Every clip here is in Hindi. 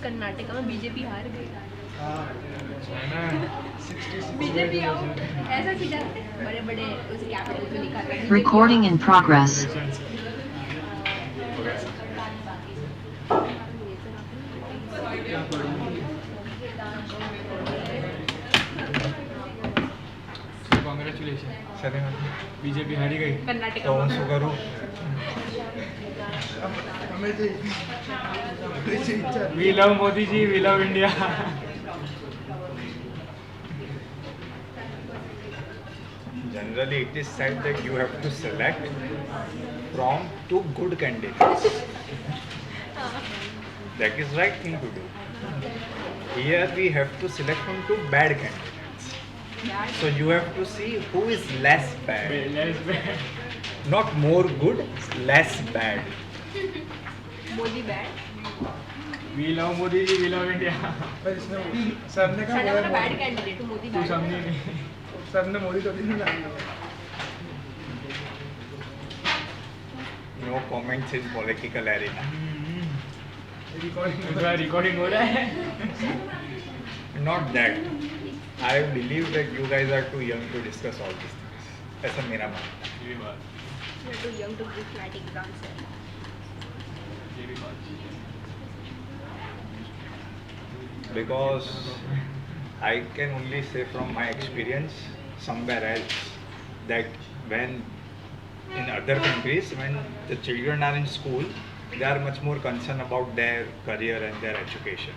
कर्नाटक में बीजेपी हार गई। बीजेपी आओ ऐसा सीधा बड़े बड़े उस कैपिटल पे लिखा था Recording in progress. Congratulation BJP हारी गई कर्नाटक तो में। શું કરું we love Modi ji we love India Generally, it is said that you have to select from two good candidates. That is right thing to do. Here we have to select from two bad candidates. So you have to see who is less bad. Not more good, less bad. Modi bad. We love Modi ji we love India sir ने कहा साला बैड कैंडिडेट मोदी तू बैड। समझी नहीं सर ने मोदी तो नहीं लाया No comments in political arena. Recording हो रहा है Not that. I believe that you guys are too young to discuss all these things. ऐसा मेरा मानना है. ये भी बात You are too young to give flat exams. ये भी बात Because I can only say from my experience somewhere else that when in other countries when the children are in school they are much more concerned about their career and their education,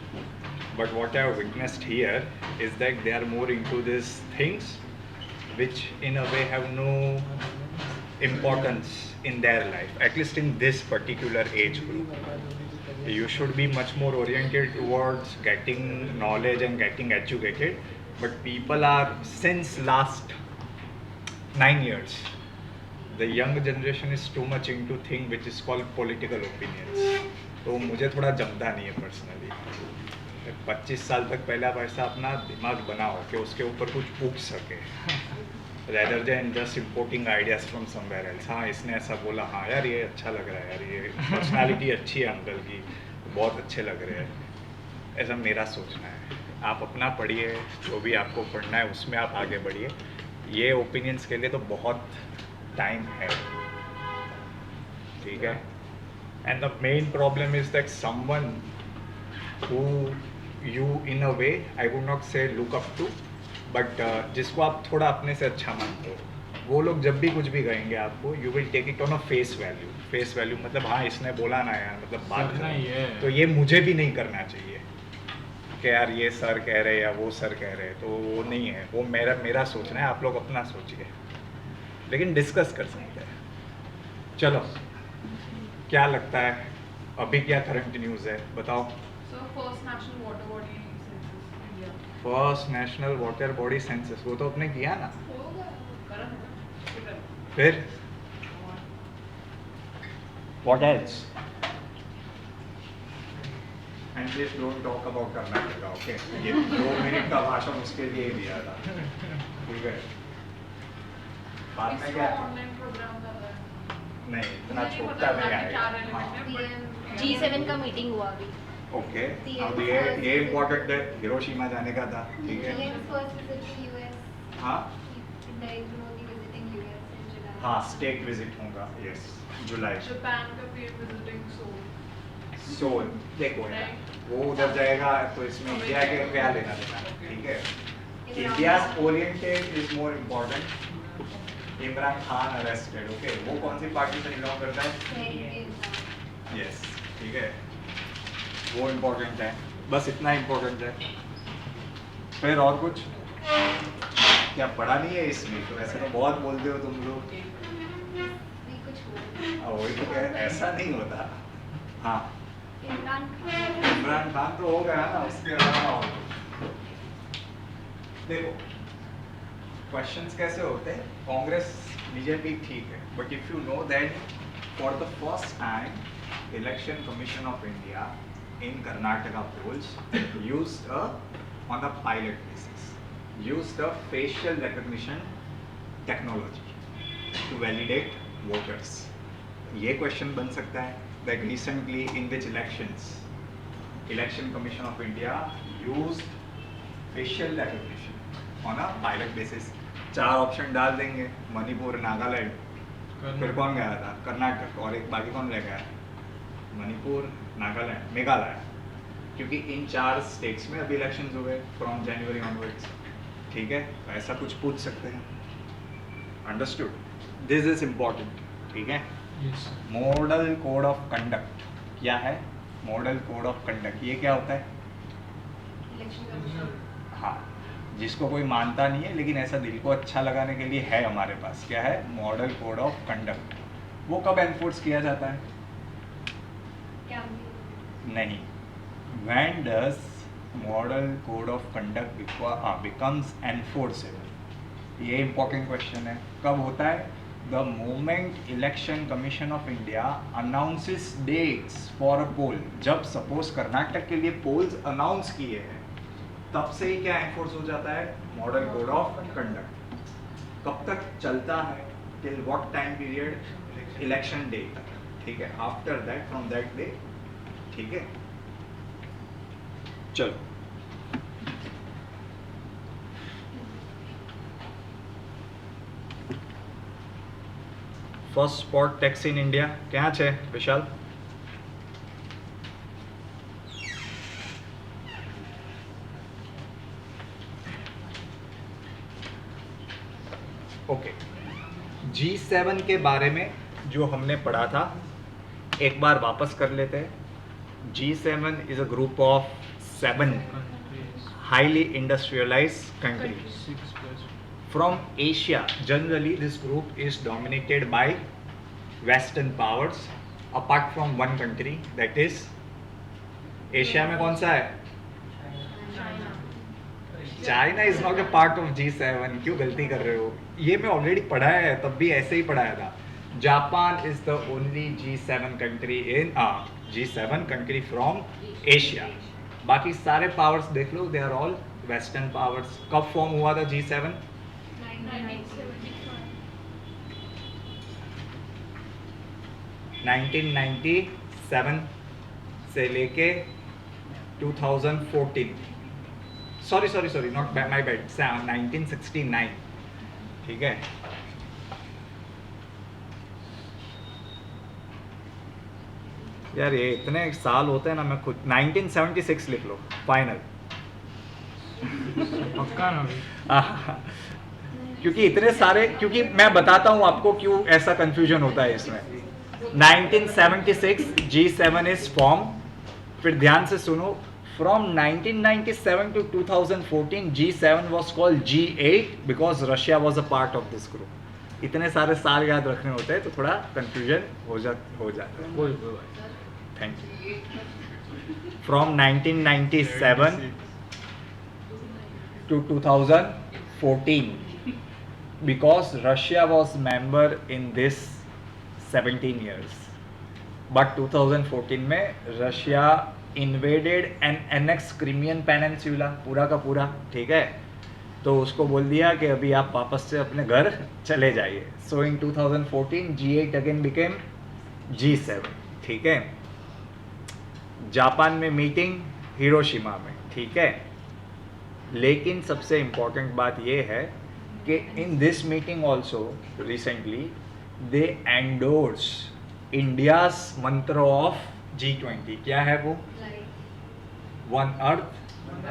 but what I have witnessed here is that they are more into these things which in a way have no importance in their life, at least in this particular age group. You should be much more oriented towards getting knowledge and getting educated, but people are since last 9 years the young generation is too much into thing which is called political opinions. तो मुझे थोड़ा जमता नहीं है पर्सनली. 25 साल तक पहले आप ऐसा अपना दिमाग बनाओ कि उसके ऊपर कुछ उग सके rather than just importing ideas from somewhere else. हाँ इसने ऐसा बोला, हाँ यार ये अच्छा लग रहा है यार, ये पर्सनालिटी अच्छी है अंकल की, बहुत अच्छे लग रहे हैं, ऐसा मेरा सोचना है. आप अपना पढ़िए, जो भी आपको पढ़ना है उसमें आप आगे बढ़िए. ये ओपिनियंस के लिए तो बहुत टाइम है, ठीक है. And the main problem is that someone who you in a way I would not से लुक अप टू, बट जिसको आप थोड़ा अपने से अच्छा मानते हो, वो लोग जब भी कुछ भी कहेंगे आपको, you will take it on a face value. Face value मतलब हाँ इसने बोला ना यार, मतलब बात करना ही है. तो ये मुझे भी नहीं करना चाहिए कि यार ये सर कह रहे हैं या वो सर कह रहे हैं, तो वो नहीं है. वो मेरा सोचना है, आप लोग अपना सोचिए, लेकिन डिस्कस कर सकते हैं. चलो क्या लगता है अभी क्या करंट न्यूज़ है बताओ. First national water body census वो तो आपने किया ना, फिर what else. And please don't talk about Karnataka, okay. ये 2 मिनट का भाषण उसके लिए ही दिया था, ठीक है. बाद में क्या नहीं इतना छोटा नहीं आएगा. G7 का मीटिंग हुआ अभी। ओके अब ये इम्पोर्टेंट है, हिरोशिमा जाने का था, ठीक है. हाँ हाँ स्टेट विजिट होगा, यस जुलाई. सो देखो यार वो उधर जाएगा तो इसमें इंडिया के क्या लेना देना, ठीक है. India oriented is more important. Imran Khan arrested, okay. वो कौन सी पार्टी से बिलोंग करता है? यस ठीक है, वो इम्पोर्टेंट है, बस इतना इम्पोर्टेंट है. फिर और कुछ क्या पढ़ा नहीं है इसमें? तो ऐसे तो बहुत बोलते हो तुम लोग. वही तो कह, ऐसा नहीं होता. हाँ इमरान खान तो हो गया ना, उसके अलावा और देखो क्वेश्चंस कैसे होते हैं. कांग्रेस बीजेपी ठीक है, but if you know that for the first time election commission of India in Karnataka polls used on a pilot basis used a facial recognition technology to validate voters. ये क्वेश्चन बन सकता है that recently in which elections Election Commission of India used facial recognition on a pilot basis. 4 option डाल देंगे, मणिपुर, नागालैंड, फिर कौन गया था? कर्नाटक, और एक बाकी कौन रह गया? मणिपुर, नागालैंड, मेघालय, क्योंकि इन 4 स्टेट्स में अभी इलेक्शंस हो गए फ्रॉम जनवरी ऑनवर्ड्स, ठीक है? तो ऐसा कुछ पूछ सकते हैं। अंडरस्टूड? दिस इज इम्पॉर्टेंट, ठीक है? मॉडल कोड ऑफ कंडक्ट क्या है? मॉडल कोड ऑफ कंडक्ट ये क्या होता है? Election commission. हाँ, जिसको कोई मानता नहीं है लेकिन ऐसा दिल को अच्छा लगाने के लिए है हमारे पास। क्या है? Model code of conduct. वो कब एनफोर्स किया जाता है? क्या? नहीं, when does model code of conduct becomes enforceable? ये important question है। कब होता है? The moment Election Commission of India announces dates for a poll, जब suppose कर्नाटक के लिए polls announce किए हैं, तब से ही क्या enforce हो जाता है? Model code of conduct। कब तक चलता है? Till what time period? Election day तक, ठीक है? After that, from that day, ठीक है? चलो, first spot tax in India क्या है विशाल? ओके, G7 के बारे में जो हमने पढ़ा था एक बार वापस कर लेते हैं। G7 is a group of 7 highly industrialized countries from Asia. Generally, this group is dominated by Western powers, apart from one country, that is Asia में कौन सा है? China is not a part of G7. क्यों गलती कर रहे हो? ये मैं ऑलरेडी पढ़ाया है, तब भी ऐसे ही पढ़ाया था। Japan is the only G7 country in G7 country from Asia. बाकी सारे पावर्स देख लो, they are all Western powers. कब फॉर्म हुआ था G7? 1997 से लेके 2014, सॉरी नॉट माय बैड, 1969, ठीक है? यार ये इतने साल होते हैं ना, मैं खुद 1976 लिख लो फाइनल। पक्का ना? क्योंकि इतने सारे, क्योंकि मैं बताता हूँ आपको क्यों ऐसा कंफ्यूजन होता है इसमें। 1976 G7 इज फॉर्म, फिर ध्यान से सुनो, from 1997 to 2014 G7 was called G8 because Russia was a part of this group. इतने सारे साल याद रखने होते हैं तो थोड़ा कंफ्यूजन हो जाता है। कोई बात thank you. From 1997 to 2014 because Russia was member in this 17 years, but 2014 में Russia invaded and annexed Crimean Peninsula पूरा का पूरा, ठीक है? तो उसको बोल दिया कि अभी आप वापस से अपने घर चले जाइए। So in 2014 G8 again became G7, ठीक है? जापान में मीटिंग हिरोशिमा में, ठीक है? लेकिन सबसे इम्पोर्टेंट बात ये है कि in this meeting also recently they endorse India's मंत्र ऑफ G20। क्या है वो? One earth,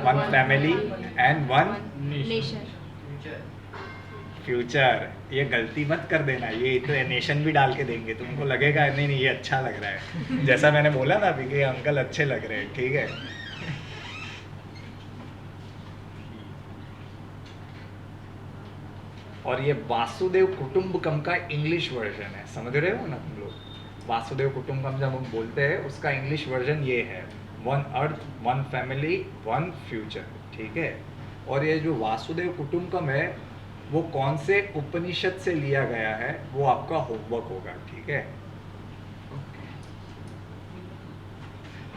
one family and one nation. Future. ये गलती मत कर देना, ये तो नेशन भी डाल के देंगे, तुमको लगेगा नहीं ये अच्छा लग रहा है। जैसा मैंने बोला ना अभी कि अंकल अच्छे लग रहे हैं, ठीक है? और ये वासुदेव कुटुंबकम का इंग्लिश वर्जन है, समझ रहे हो ना तुम लोग? वासुदेव कुटुंबकम जब हम बोलते हैं उसका इंग्लिश वर्जन ये है, one earth, one family, one future, ठीक है? और ये जो वासुदेव कुटुंबकम है वो कौन से उपनिषद से लिया गया है वो आपका होमवर्क होगा, ठीक है?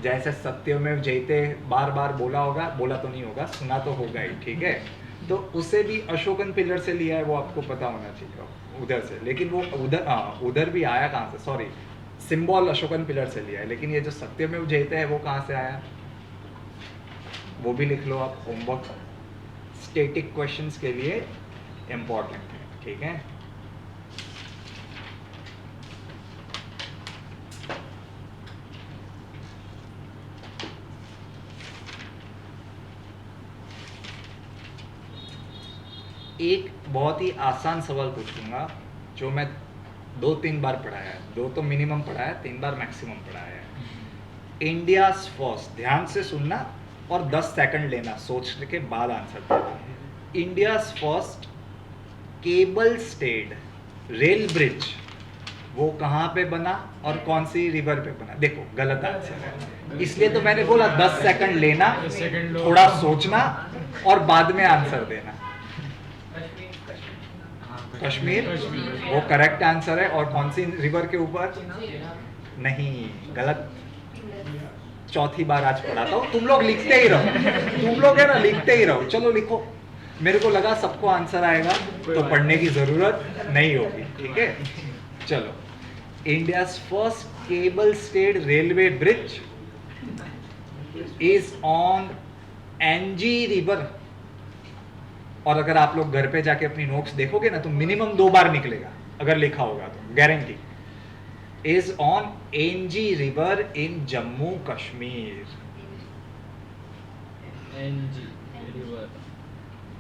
जैसे सत्यमेव जयते बार बार बोला होगा, बोला तो नहीं होगा, सुना तो होगा ही, ठीक है? तो उसे भी अशोकन पिलर से लिया है, वो आपको पता होना चाहिए उधर से। लेकिन वो उधर भी आया कहाँ से? सॉरी, सिंबल अशोकन पिलर से लिया है, लेकिन ये जो सत्यमेव जयते है वो कहाँ से आया? वो भी लिख लो आप, होमवर्क स्टैटिक क्वेश्चंस के लिए इम्पोर्टेंट है, ठीक है। एक बहुत ही आसान सवाल पूछूंगा जो मैं 2-3 बार पढ़ाया है, 2 तो मिनिमम पढ़ाया है, 3 बार मैक्सिमम पढ़ाया है। इंडियाज फर्स्ट, ध्यान से सुनना और 10 सेकंड लेना, सोचने के बाद आंसर देना। India's first cable state rail bridge वो कहाँ पे बना और कौन सी रिवर पे बना? देखो गलत आंसर है, इसलिए तो मैंने बोला 10 सेकंड लेना, थोड़ा सोचना और बाद में आंसर देना। कश्मीर वो करेक्ट आंसर है। और कौन सी रिवर के ऊपर? नहीं, गलत। चौथी बार आज पढ़ाता हूँ, तुम लोग लिखते ही रहो, तुम लोग है ना लिखते ही रहो। चलो लिखो, मेरे को लगा सबको आंसर आएगा तो पढ़ने की जरूरत नहीं होगी, ठीक है। चलो, India's first cable stayed railway bridge is on Anji river. और अगर आप लोग घर पे जाके अपनी नोट्स देखोगे ना तो मिनिमम 2 बार निकलेगा अगर लिखा होगा तो, guarantee. Is on Anji river in Jammu Kashmir. Anji river.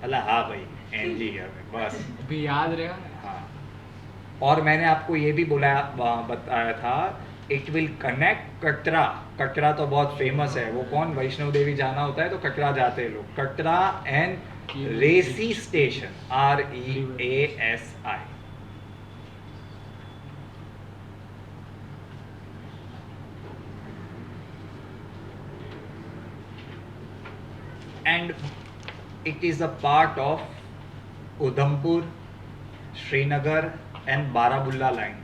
Allah, हाँ भाई एनजी है बस, अभी याद रहेगा। हाँ। और मैंने आपको ये भी बताया था, it will connect Katra. Katra तो बहुत फेमस है, वो कौन वैष्णो देवी जाना होता है तो कटरा जाते हैं लोग। कटरा एंड रेसी station, REASI। and it is a part of Udhampur, Srinagar and Baramulla line.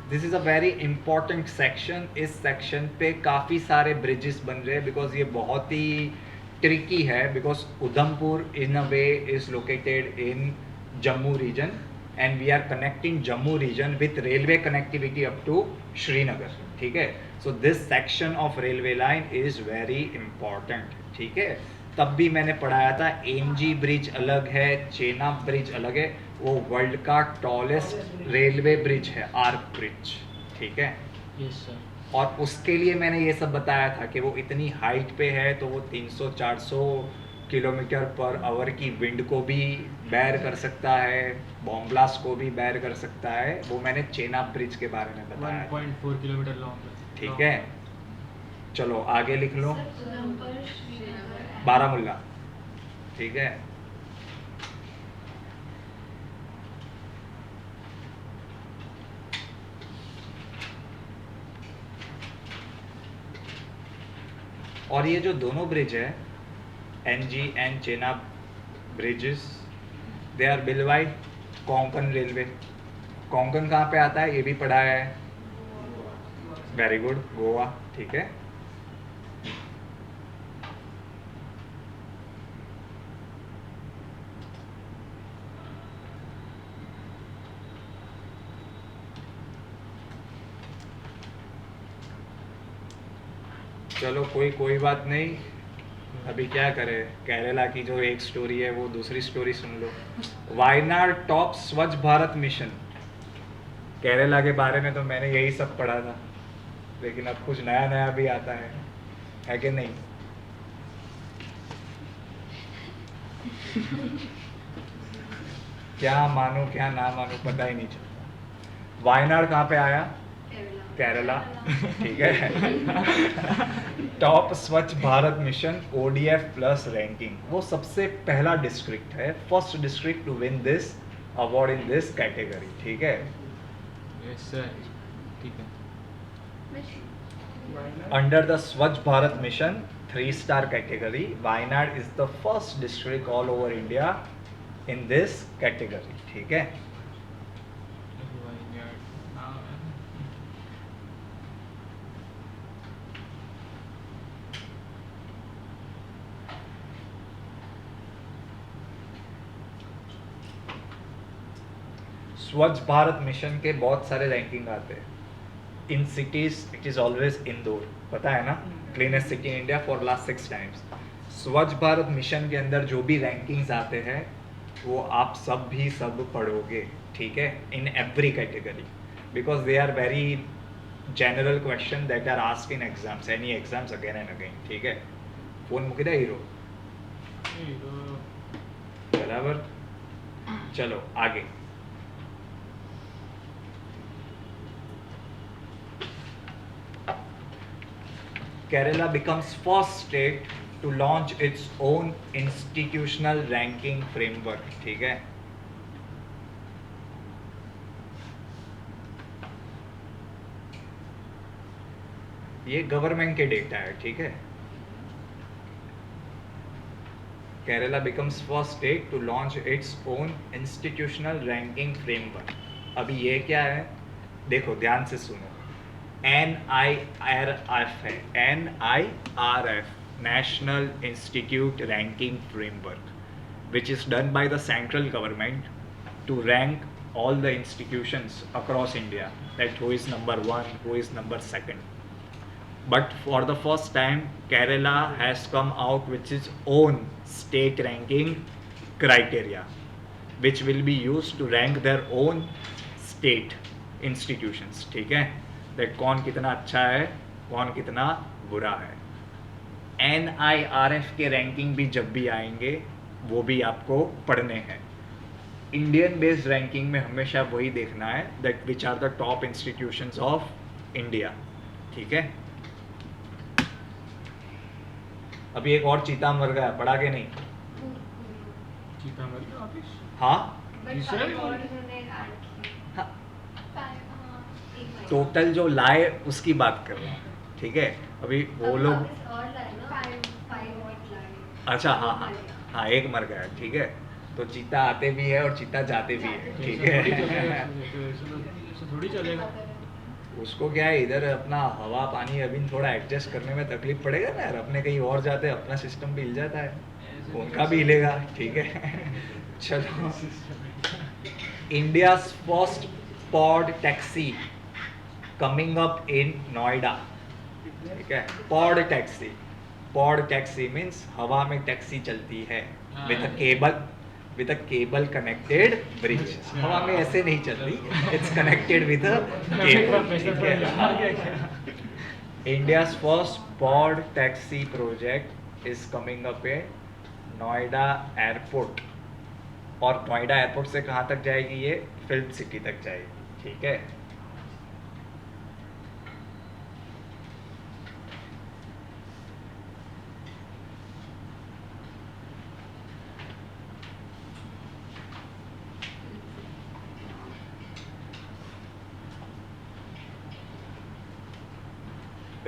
This is a very important section. इस section पे काफ़ी सारे bridges बन रहे हैं because ये बहुत ही tricky है, because Udhampur in a way is located in Jammu region and we are connecting Jammu region with railway connectivity up to Srinagar, ठीक है। So this section of railway line is very important, ठीक है। तब भी मैंने पढ़ाया था एनजी ब्रिज अलग है, चेनाब ब्रिज अलग है। वो वर्ल्ड का टॉलेस्ट रेलवे ब्रिज है, आर्क ब्रिज, ठीक है। Yes sir. और उसके लिए मैंने ये सब बताया था कि वो इतनी हाइट पे है तो वो 300-400 किलोमीटर पर आवर की विंड को भी बैर कर सकता है, बॉम्ब ब्लास्ट को भी बैर कर सकता है। वो मैंने चेनाब ब्रिज के बारे में बताया 1.4 किलोमीटर लॉन्ग, ठीक है। चलो आगे लिख लो, बारामुल्ला, ठीक है। और ये जो दोनों ब्रिज है, Anji and Chenab bridges, they are build by Konkan railway. Konkan कहाँ पे आता है ये भी पढ़ा है, वेरी गुड, गोवा, ठीक है। चलो कोई बात नहीं, अभी क्या करें, केरला की जो एक स्टोरी है वो दूसरी स्टोरी सुन लो। Wayanad top Swachh Bharat mission. केरला के बारे में तो मैंने यही सब पढ़ा था, लेकिन अब कुछ नया नया भी आता है कि नहीं? क्या मानो क्या ना मानो पता ही नहीं चलता। वायनाड कहाँ पे आया? केरला, ठीक है। Top Swachh Bharat mission ODF plus ranking, वो सबसे पहला डिस्ट्रिक्ट है, first district to win this award in this category, ठीक है। यस सर, ठीक है। Under the Swachh Bharat mission 3-star category, Wayanad is the first district all over India in this category, ठीक है। स्वच्छ भारत मिशन के बहुत सारे रैंकिंग आते हैं। In cities it is always Indore, पता है ना, cleanest city in India for last 6 times. Swachh Bharat mission के अंदर जो भी रैंकिंग्स आते हैं वो आप सब भी सब पढ़ोगे, ठीक है, in every category, because they are very general question that are asked in exams, any exams again and again, ठीक है। फोन मूकी दे हीरो, बराबर। चलो आगे। Kerala becomes first state to launch its own institutional ranking framework, ठीक है। ये गवर्नमेंट के डेटा है, ठीक है। Kerala becomes first state to launch its own institutional ranking framework। अभी ये क्या है, देखो ध्यान से सुनो। NIRF है, NIRF, National Institute Ranking Framework, which is done by the central government to rank all the institutions across India, that who is number one, who is number second. But for the first time, Kerala has come out with its own state ranking criteria, which will be used to rank their own state institutions, ठीक है। दैट कौन कितना अच्छा है, कौन कितना बुरा है। NIRF के रैंकिंग भी जब भी आएंगे वो भी आपको पढ़ने हैं। इंडियन बेस्ड रैंकिंग में हमेशा वही देखना है that which are the top institutions of India, ठीक है। अभी एक और चीता मर गया, पढ़ा के नहीं? चीता मर गया वापिस? हाँ, टोटल जो लाए उसकी बात कर रहा हूँ, ठीक है। अभी वो लोग, अच्छा हाँ हाँ हाँ, एक मर गया, ठीक है। तो चीता आते भी है और चीता जाते भी है, ठीक है। थोड़ी चलेगा। उसको क्या है, इधर अपना हवा पानी अभी थोड़ा एडजस्ट करने में तकलीफ पड़ेगा ना यार। अपने कहीं और जाते हैं, अपना सिस्टम भी हिल जाता है, उनका भी हिलेगा, ठीक है। चलो, India first pod taxi coming up in Noida, ठीक है। पॉड टैक्सी मीन्स हवा में टैक्सी चलती है with a cable connected bridge. हवा में ऐसे नहीं चलती, it's connected with a cable. India's first pod taxi project is coming up in Noida airport. और नोएडा एयरपोर्ट से कहाँ तक जाएगी ये? फिल्म सिटी तक जाएगी, ठीक है।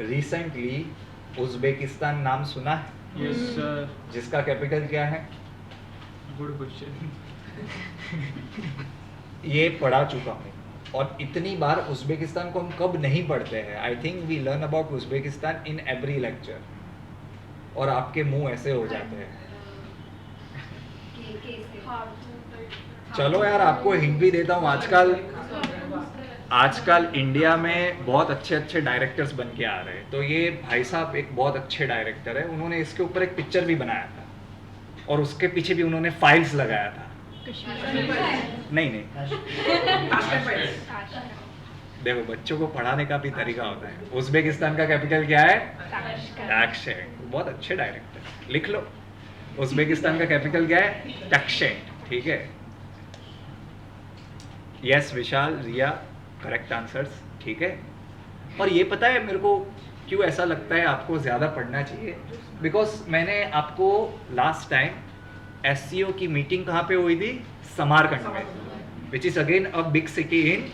रिसेंटली उज्बेकिस्तान नाम सुना है? Yes sir. जिसका कैपिटल क्या है? Good question. ये पढ़ा चुका हूँ, और इतनी बार उज्बेकिस्तान को हम कब नहीं पढ़ते हैं। I think we learn about Uzbekistan in every lecture, और आपके मुंह ऐसे हो जाते हैं। चलो यार, आपको हिंट भी देता हूँ। आजकल इंडिया में बहुत अच्छे अच्छे डायरेक्टर्स बन के आ रहे हैं। तो ये भाई साहब एक बहुत अच्छे डायरेक्टर है, उन्होंने इसके ऊपर एक पिक्चर भी बनाया था, और उसके पीछे भी उन्होंने फाइल्स लगाया था। नहीं, देखो बच्चों को पढ़ाने का भी तरीका होता है। उज्बेकिस्तान का कैपिटल क्या है? ताशकेंट। बहुत अच्छे डायरेक्टर, लिख लो। उज्बेकिस्तान का कैपिटल क्या है? ताशकेंट, ठीक है। यस विशाल, रिया, करेक्ट आंसर्स, ठीक है। और ये पता है मेरे को क्यों ऐसा लगता है आपको ज़्यादा पढ़ना चाहिए? बिकॉज मैंने आपको लास्ट टाइम SCO की मीटिंग कहाँ पे हुई थी? समरकंद में, which is again a big city in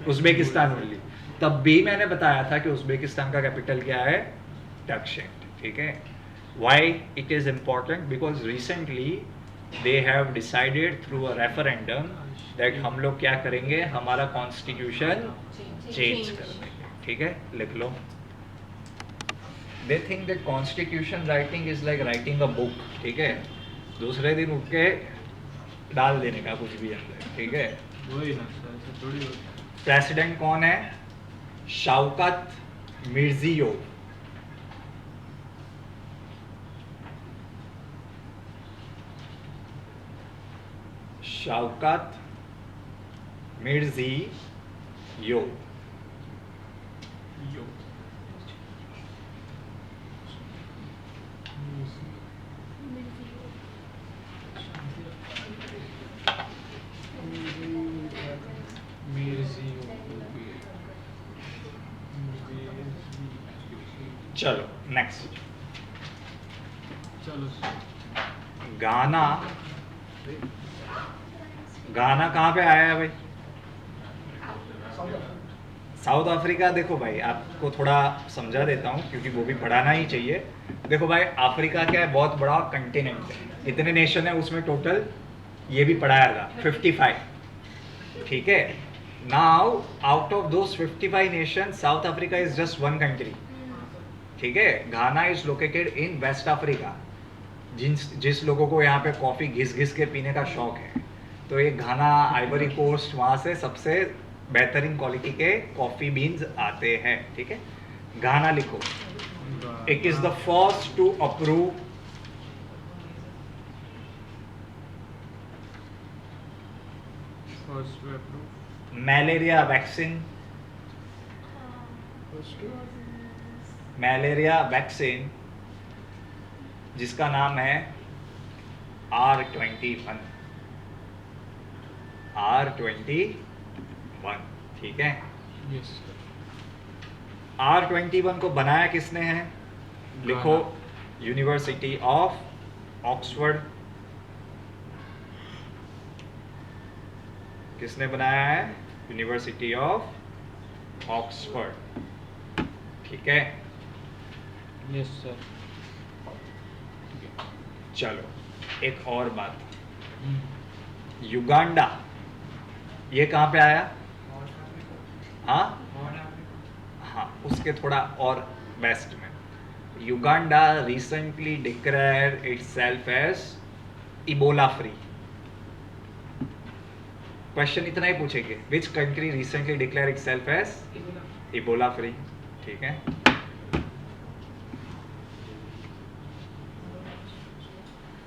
Uzbekistan only. तब भी मैंने बताया था कि उज्बेकिस्तान का कैपिटल क्या है? ताशकेंट, ठीक है। Why it is important? Because recently they have decided through a referendum that हम लोग क्या करेंगे, हमारा कॉन्स्टिट्यूशन चेंज कर देंगे, ठीक है। लिख लो। They think that constitution writing is like writing a book, ठीक है। दूसरे दिन उठ के डाल देने का कुछ भी अंदर, ठीक है। वही ना सर, ऐसा थोड़ी होता है। प्रेसिडेंट कौन है? शौकत मिर्जियोव। शौकत मिर्जी यो यो चलो नेक्स्ट चलो गाना गाना कहाँ पे आया है भाई? South Africa. देखो भाई आपको थोड़ा समझा देता हूँ क्योंकि वो भी पढ़ाना ही चाहिए। देखो भाई अफ्रीका क्या है, बहुत बड़ा कंटिनेंट है, इतने नेशन है उसमें टोटल, ये भी पढ़ाएगा 55, ठीक है। Now out of those 55 nation South Africa is just one country, ठीक है। Ghana is located in West Africa. जिस लोगों को यहाँ पे कॉफ़ी घिस घिस के पीने का शौक है, तो ये घाना, आइवरी कोस्ट, वहाँ से सबसे बेहतरीन क्वालिटी के कॉफ़ी बीन्स आते हैं, ठीक है। घाना लिखो। It is the first to approve malaria vaccine, malaria vaccine जिसका नाम है R21, R21, ठीक है। यस R21 को बनाया किसने है? लिखो, यूनिवर्सिटी ऑफ ऑक्सफोर्ड। किसने बनाया है? यूनिवर्सिटी ऑफ ऑक्सफोर्ड, ठीक है। Yes sir. चलो एक और बात, युगांडा ये कहाँ पे आया? हाँ हाँ, उसके थोड़ा और वेस्ट में। Uganda recently declared itself as Ebola free. Question इतना ही पूछेंगे, which country recently declare itself as Ebola free, ठीक है।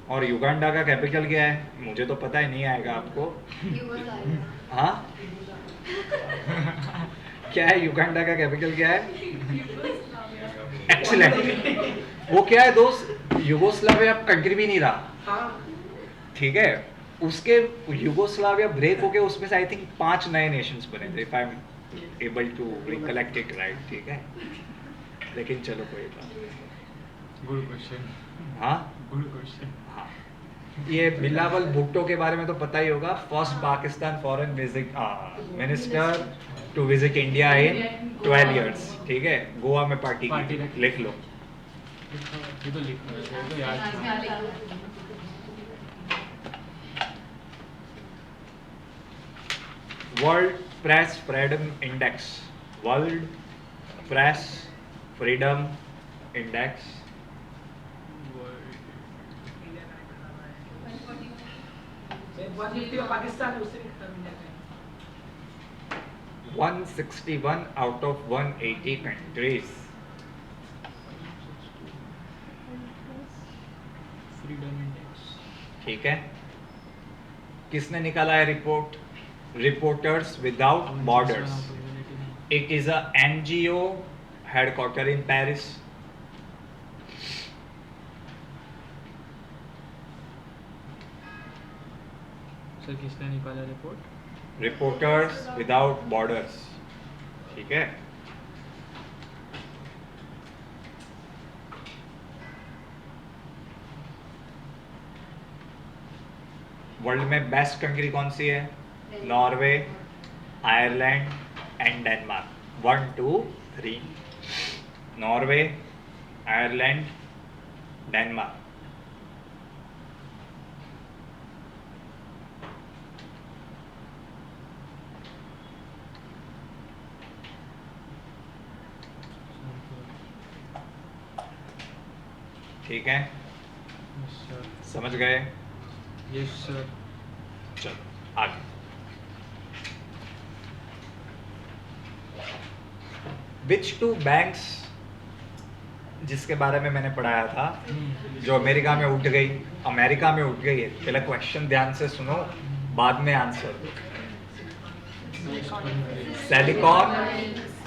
और युगांडा का कैपिटल क्या है? मुझे तो पता ही नहीं आएगा, आपको? हाँ क्या है युगांडा का कैपिटल क्या है? एक्सीलेंट। वो क्या है दोस्त, यूगोस्लाविया कंट्री भी नहीं रहा, ठीक है। उसके यूगोस्लाविया ब्रेक होके उसमें से आई थिंक 5 नए नेशंस बने थे, if I am able to recollect it right, ठीक है। लेकिन चलो कोई बात। Good question. हाँ गुड क्वेश्चन। हाँ, ये बिलावल भुट्टो के बारे में तो पता ही होगा। First Pakistan foreign visit minister to visit India in 12 years, ठीक है। गोवा में पार्टी की, लिख लो। ये तो लिखना है, ये तो याद था। World Press freedom index, world Press freedom index 150 Pakistan है, उससे भी कम है। 161 out of 180 countries, freedom index, ठीक है। किसने निकाला है report? Reporters without borders. It is a NGO headquarter in Paris. Sir किसने निकाला रिपोर्ट? रिपोर्टर्स विदाउट बॉर्डर्स, ठीक है। वर्ल्ड में बेस्ट कंट्री कौन सी है? Norway, Ireland and Denmark. 1 2 3, Norway, Ireland, Denmark. ठीक है, यस सर। समझ गए? Yes sir. चलो आगे। विच 2 बैंक्स, जिसके बारे में मैंने पढ़ाया था, जो अमेरिका में उठ गई, अमेरिका में उठ गई है। पहले क्वेश्चन ध्यान से सुनो, बाद में आंसर दो।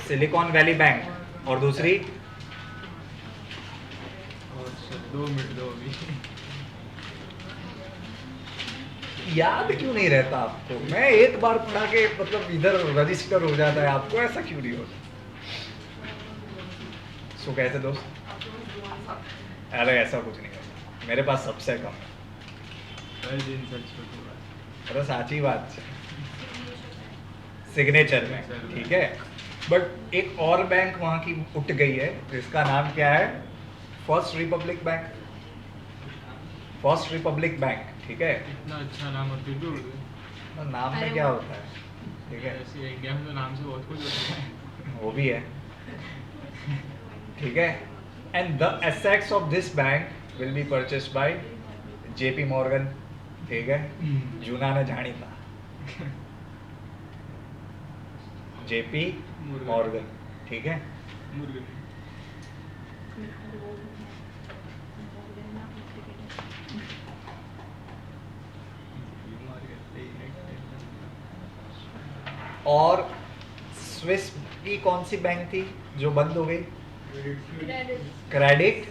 सिलिकॉन वैली बैंक और दूसरी और 2 मिनट दो अभी। याद क्यों नहीं रहता आपको? मैं एक बार पढ़ा के मतलब इधर रजिस्टर हो जाता है, आपको ऐसा क्यों नहीं होता? सो कैसे दोस्त? अरे ऐसा कुछ नहीं होता, मेरे पास सबसे कम है। कल दिन सर्च करके बात। अरे साची बात है, सिग्नेचर बैंक, ठीक है। बट एक और बैंक वहां की उठ गई है, जिसका नाम क्या है? First Republic bank. First Republic bank, ठीक है। इतना अच्छा नाम और फिर भी उड़ गए। तो नाम में क्या होता है, ठीक है, ऐसे इंडिया में तो नाम से बहुत कुछ होता है। वो भी है, ठीक है। And the assets of this bank will be purchased bye JP Morgan, ठीक है। जूना ने जानी था जेपी मॉर्गन, ठीक है। मुर्गन। और स्विस की कौन सी बैंक थी जो बंद हो गई? क्रेडिट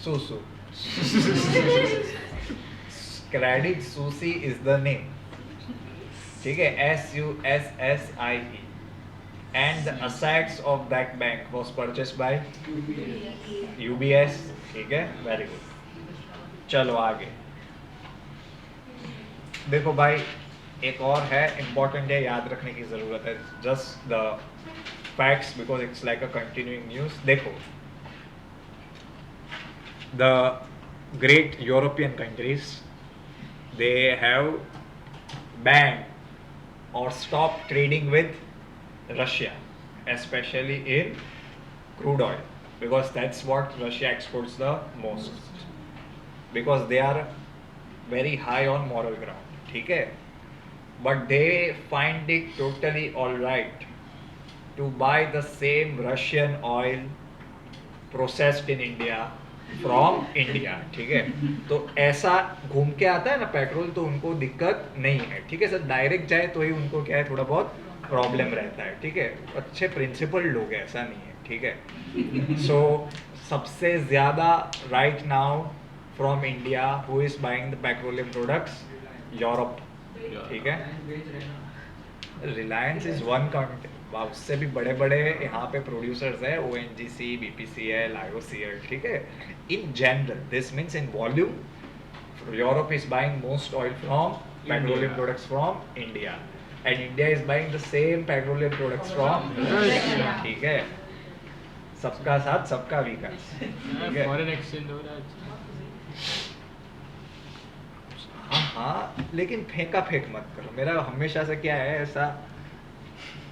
सुसु। क्रेडिट सुसी इज द नेम, ठीक है, SUSSIE, and the assets of that bank was purchased by UBS, ठीक है, वेरी गुड। चलो आगे देखो भाई, एक और है इम्पोर्टेंट है, याद रखने की जरूरत है, just the facts because it's like a continuing news. देखो, the great European countries they have banned or stopped trading with Russia, especially in crude oil, because that's what Russia exports the most, because they are very high on moral ground, ठीक है। But they find it totally alright to buy the same Russian oil processed in India from India, ठीक है। तो ऐसा घूम के आता है ना पेट्रोल, तो उनको दिक्कत नहीं है, ठीक है सर। डायरेक्ट जाए तो ही उनको क्या है, थोड़ा बहुत प्रॉब्लम रहता है, ठीक है। अच्छे प्रिंसिपल लोग हैं, ऐसा नहीं है, ठीक है। सो सबसे ज़्यादा right now from India who is buying the petroleum products? Europe, ठीक है। रिलायंस इज वन कंट्री, उससे भी बड़े बड़े यहाँ पे प्रोड्यूसर्स है, ONGC, BPCL, IOCL, ठीक है। In general this means in volume Europe is buying most oil from petroleum products from India, and India is buying the same petroleum products from Russia, ठीक है। सबका साथ सबका विकास, ठीक है। फॉरेन एक्सचेंज हो रहा है। हाँ, लेकिन फेंका फेंक मत करो। मेरा हमेशा से क्या है, ऐसा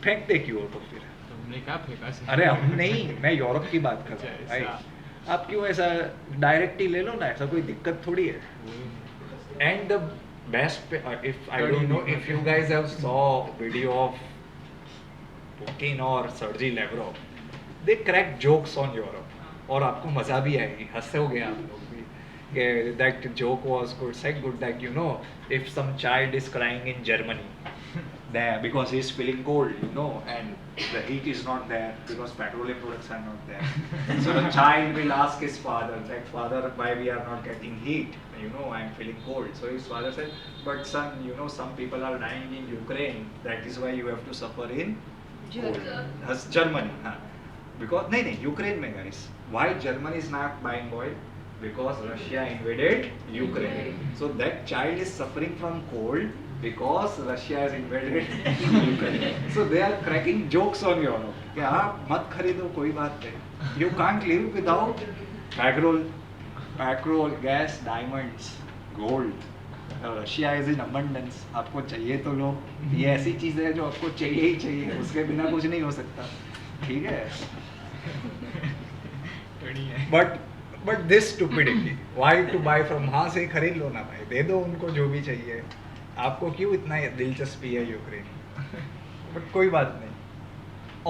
फेंकते क्यों हो तो फिर? तुमने क्या फेंका से? अरे हम नहीं, मैं यूरोप की बात कर रहा हूँ भाई। आप क्यों ऐसा डायरेक्ट ही ले लो ना, ऐसा कोई दिक्कत थोड़ी है। And the best, if I don't know if you guys have saw video of Putin और Sergey Lavrov, they crack jokes on Europe, और आपको मजा भी आएगी, हंसोगे आप लोग भी। That joke was good that you know, if some child is crying in Germany there because he's feeling cold, you know, and the heat is not there because petroleum products are not there, so the child will ask his father that, father, why we are not getting heat, you know, I'm feeling cold. So his father said, but son, you know, some people are dying in Ukraine, that is why you have to suffer in Germany, because no, Ukraine mein guys, why Germany is not buying oil? Because Russia invaded Ukraine. So that child is suffering from cold because Russia has invaded Ukraine. So they are cracking jokes on Europe. कि हाँ मत खरीदो, कोई बात नहीं. You can't live without petrol, gas, diamonds, gold. Russia is in abundance. आपको चाहिए तो लो. ये ऐसी चीज़ है जो आपको चाहिए ही चाहिए. उसके बिना कुछ नहीं हो सकता. ठीक है? But this stupidity, why to buy from, वहाँ से खरीद लो ना भाई, दे दो उनको जो भी चाहिए, आपको क्यों इतना दिलचस्पी है यूक्रेन? बट कोई बात नहीं।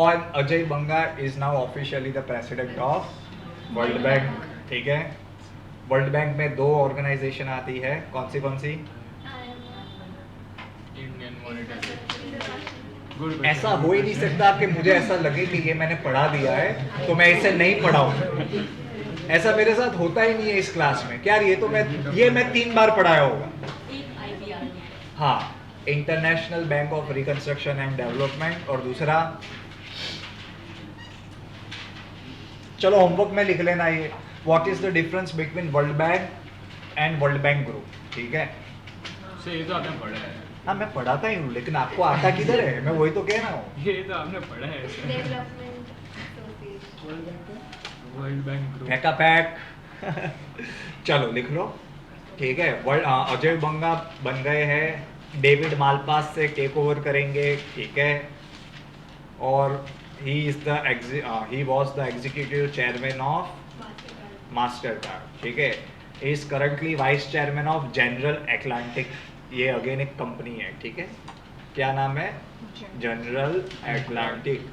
और Ajay Banga is now officially the president of World Bank, ठीक है। वर्ल्ड बैंक में 2 ऑर्गेनाइजेशन आती है, कौन सी? गुड ऐसा हो ही नहीं सकता कि मुझे ऐसा लगे कि ये मैंने पढ़ा दिया है तो मैं इसे नहीं पढ़ाऊं। ऐसा मेरे साथ होता ही नहीं है इस क्लास में। क्या ये तो मैं 3 बार पढ़ाया होगा। हाँ, international bank of reconstruction and development, और दूसरा चलो होमवर्क में लिख लेना ये, what is the difference between world bank and world bank group. ठीक है, ये तो आपने पढ़ा है। हाँ मैं पढ़ाता ही हूँ, लेकिन आपको आता किधर है, मैं वही तो कह रहा हूँ। ये तो आपने पढ़ा है। Development association. World bank group. Paika pack चलो लिख लो। ठीक है, अजय बंगा बन गए हैं, डेविड मालपास से टेक ओवर करेंगे। ठीक है, और he was the executive chairman of Mastercard. ठीक है, he is currently vice chairman of general Atlantic. ये अगेन एक कंपनी है। ठीक है, क्या नाम है? General Atlantic.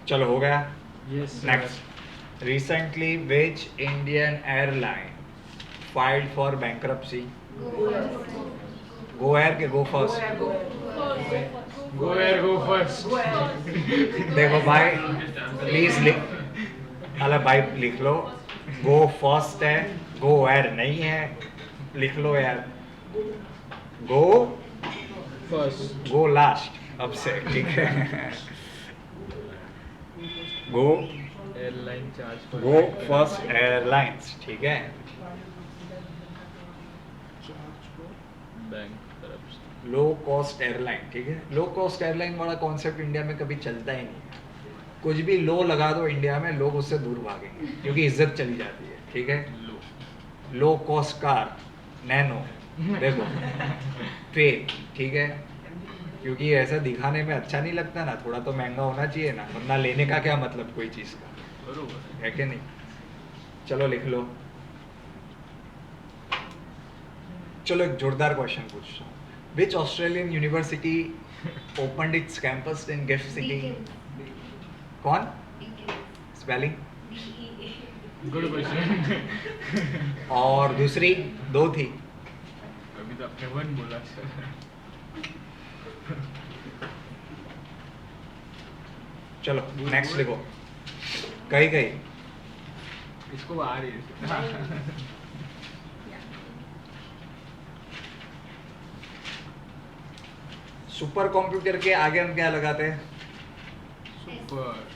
चलो हो गया। Yes, sir. Next, recently which Indian airline filed for bankruptcy? Go Air के गो first? Go where go first. देखो भाई प्लीज लिख, अरे भाई लिख लो, गो फर्स्ट है, गो एयर नहीं है, लिख लो यार। गो First. गो लास्ट अब से। ठीक है, गो Airline charge for go first airlines. ठीक है, बैंक तरफ से। Low cost airline. ठीक है, लो कॉस्ट एयरलाइन वाला कॉन्सेप्ट इंडिया में कभी चलता ही नहीं है। कुछ भी लो लगा दो इंडिया में, लोग उससे दूर भागेंगे क्योंकि इज्जत चली जाती है। ठीक है, लो कॉस्ट कार, नैनो, देखो फेक। ठीक है, क्योंकि ऐसा दिखाने में अच्छा नहीं लगता ना, थोड़ा तो महंगा होना चाहिए ना, वरना लेने का क्या मतलब कोई चीज़ का, बरोबर है कि नहीं? चलो लिख लो। चलो एक जोरदार क्वेश्चन पूछता हूँ, which Australian university opened its campus in GIFT City? कौन? स्पेलिंग? Good question. और दूसरी 2 थी। अभी तो आपने 1 बोला सर। चलो नेक्स्ट लिखो। कहीं कहीं इसको आ रही है। सुपर कंप्यूटर के आगे हम क्या लगाते हैं? सुपर।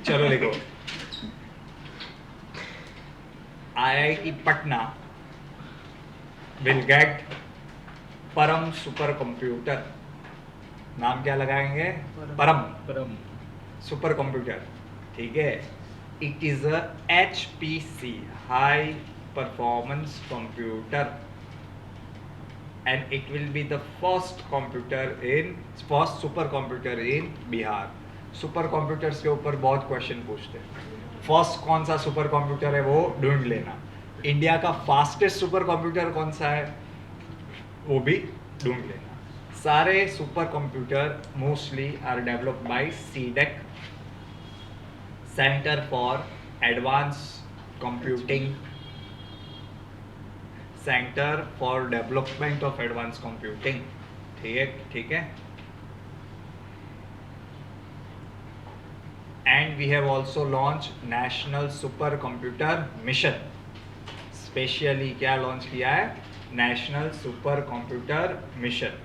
चलो लिखो, IIT पटना विल गेट परम सुपर कंप्यूटर। नाम क्या लगाएंगे? परम परम। Super computer. ठीक है, it is a HPC, high performance computer, and it will be the first super computer in Bihar. Super computers के ऊपर बहुत क्वेश्चन पूछते हैं। फर्स्ट कौन सा सुपर कंप्यूटर है वो ढूंढ लेना। इंडिया का फास्टेस्ट सुपर कंप्यूटर कौन सा है वो भी ढूंढ लेना। सारे super computer mostly are developed by CDAC, centre for advance computing, centre for development of advance computing. ठीक है, and we have also launch national super computer mission. Specially क्या लॉन्च किया है? National super computer mission.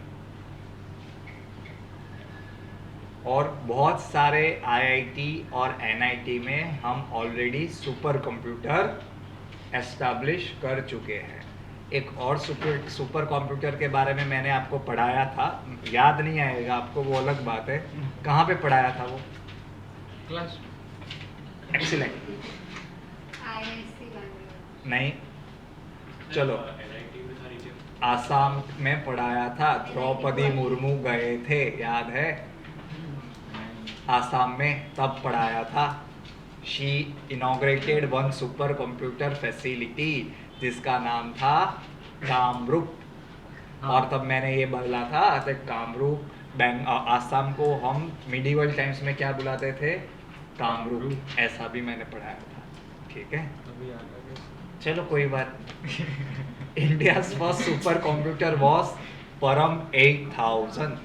और बहुत सारे IIT और NIT में हम ऑलरेडी सुपर कंप्यूटर एस्टैब्लिश कर चुके हैं। एक और सुपर कंप्यूटर के बारे में मैंने आपको पढ़ाया था, याद नहीं आएगा आपको, वो अलग बात है। कहाँ पे पढ़ाया था वो? क्लास। एक्सीलेंट। नहीं, चलो आसाम में पढ़ाया था, द्रौपदी मुर्मू गए थे, याद है? आसाम में तब पढ़ाया था। She inaugurated 1 super computer facility जिसका नाम था कामरूप। और तब मैंने ये बोला था कि कामरूप आसाम को हम मिडिवल टाइम्स में क्या बुलाते थे, कामरूप। ऐसा भी मैंने पढ़ाया था, ठीक है। अभी याद आ गया। चलो कोई बात India first super computer was परम 8000।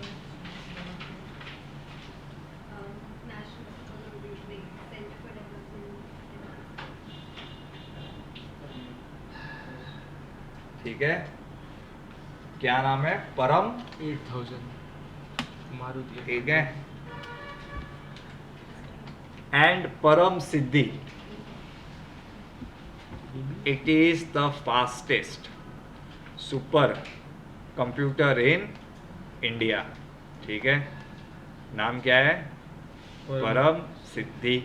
ठीक है, क्या नाम है, परम 8000 मारुति। ठीक है। And Param Siddhi, it is the fastest super computer in India. ठीक है, नाम क्या है, Param Siddhi.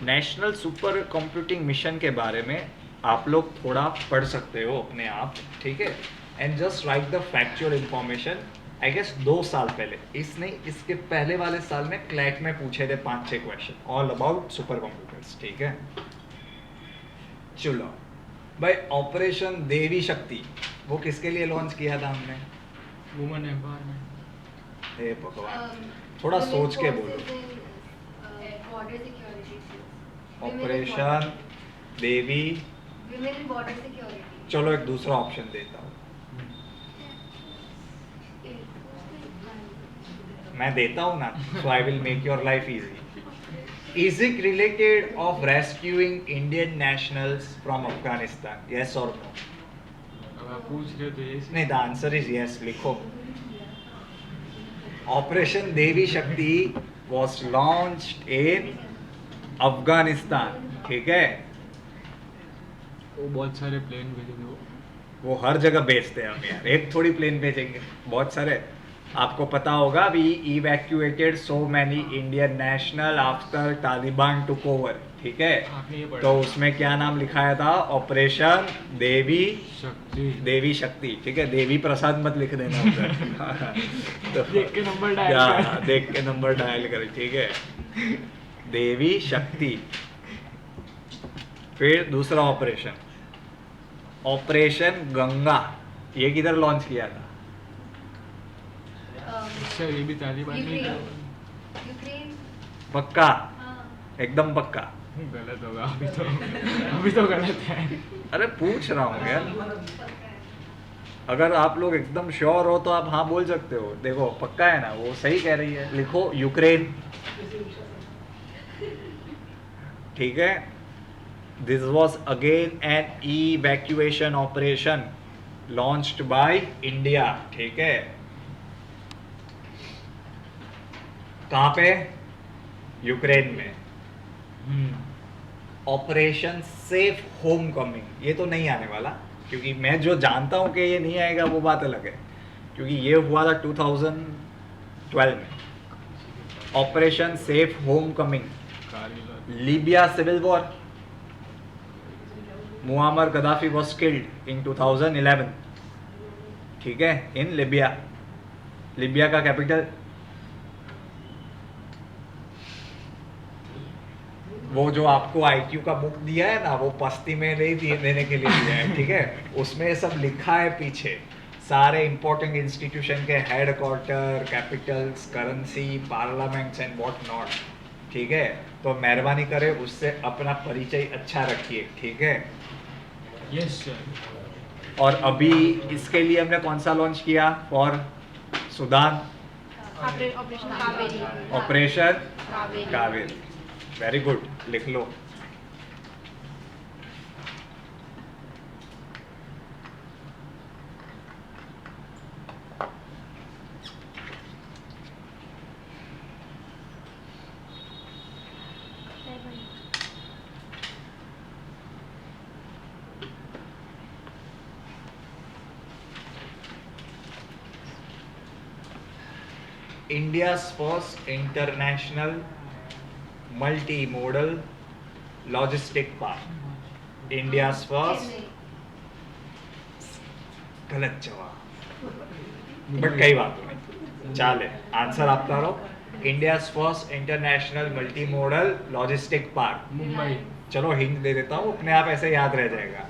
National super computing mission के बारे में आप लोग थोड़ा पढ़ सकते हो अपने आप, ठीक है। And just write the factual information. I guess 2 साल पहले, इसके पहले वाले साल में क्लैट में पूछे थे 5-6 question all about super computers, ठीक है। चलो भाई, ऑपरेशन देवी शक्ति वो किसके लिए लॉन्च किया था हमने? Women empowerment. हे भगवान, थोड़ा सोच के बोलो। ऑपरेशन देवी, विमेन बॉर्डर सिक्योरिटी। चलो एक दूसरा ऑप्शन देता हूँ, मैं देता हूँ ना, so I will make your life easy. Is it related of rescuing Indian nationals from Afghanistan, yes और नो? अब आप पूछ रहे हो तो ये नहीं, द आंसर इज यस, लिखो। Operation Devi Shakti was launched in Afghanistan, ठीक है। वो बहुत सारे प्लेन भेजे थे वो हर जगह भेजते हैं हम यार, एक थोड़ी प्लेन भेजेंगे, बहुत सारे। आपको पता होगा, we evacuated so many Indian national after Taliban took over, ठीक है। आपने ये पढ़ा तो उसमें क्या नाम लिखाया था, ऑपरेशन देवी शक्ति। देवी शक्ति, ठीक है। देवी प्रसाद मत लिख देना उधर तो देख के नंबर डायल या, कर। देख के नंबर डायल करें, ठीक है। देवी शक्ति। फिर दूसरा ऑपरेशन गंगा, ये किधर लॉन्च किया था? अच्छा, ये भी तालिबान में ही था। यूक्रेन। पक्का, हाँ। एकदम पक्का? गलत होगा अभी तो गलत है। अरे पूछ रहा हूँ यार, अगर आप लोग एकदम श्योर हो तो आप हाँ बोल सकते हो। देखो पक्का है ना, वो सही कह रही है, लिखो यूक्रेन, ठीक है। This was again an evacuation operation launched by India, ठीक है। कहाँ पे? यूक्रेन में। ऑपरेशन सेफ होम कमिंग, ये तो नहीं आने वाला, क्योंकि मैं जो जानता हूँ कि ये नहीं आएगा वो बात अलग है, क्योंकि ये हुआ था 2012 में। Operation safe homecoming, Libya civil war, Muammar Gaddafi was killed in 2011, ठीक है, इन लीबिया। लीबिया का कैपिटल, वो जो आपको आईक्यू का बुक दिया है ना, वो पस्ती में नहीं देने के लिए दिया है, ठीक है। उसमें सब लिखा है पीछे, सारे इंपॉर्टेंट इंस्टीट्यूशन के head quarter, Capitals, currency, parliaments and what not, ठीक है। तो मेहरबानी करे उससे अपना परिचय अच्छा रखिए, ठीक है। Yes sir. और अभी इसके लिए हमने कौन सा लॉन्च किया for Sudan? Operation Kaveri. Operation Kaveri. Kaveri, very good, लिख लो। India's first international multimodal logistic park. India's first, Chennai. गलत जवाब, बट कई बात नहीं चाले आंसर आपका रो India's first international multimodal logistic park Mumbai. चलो हिंट दे देता हूँ अपने आप ऐसे याद रह जाएगा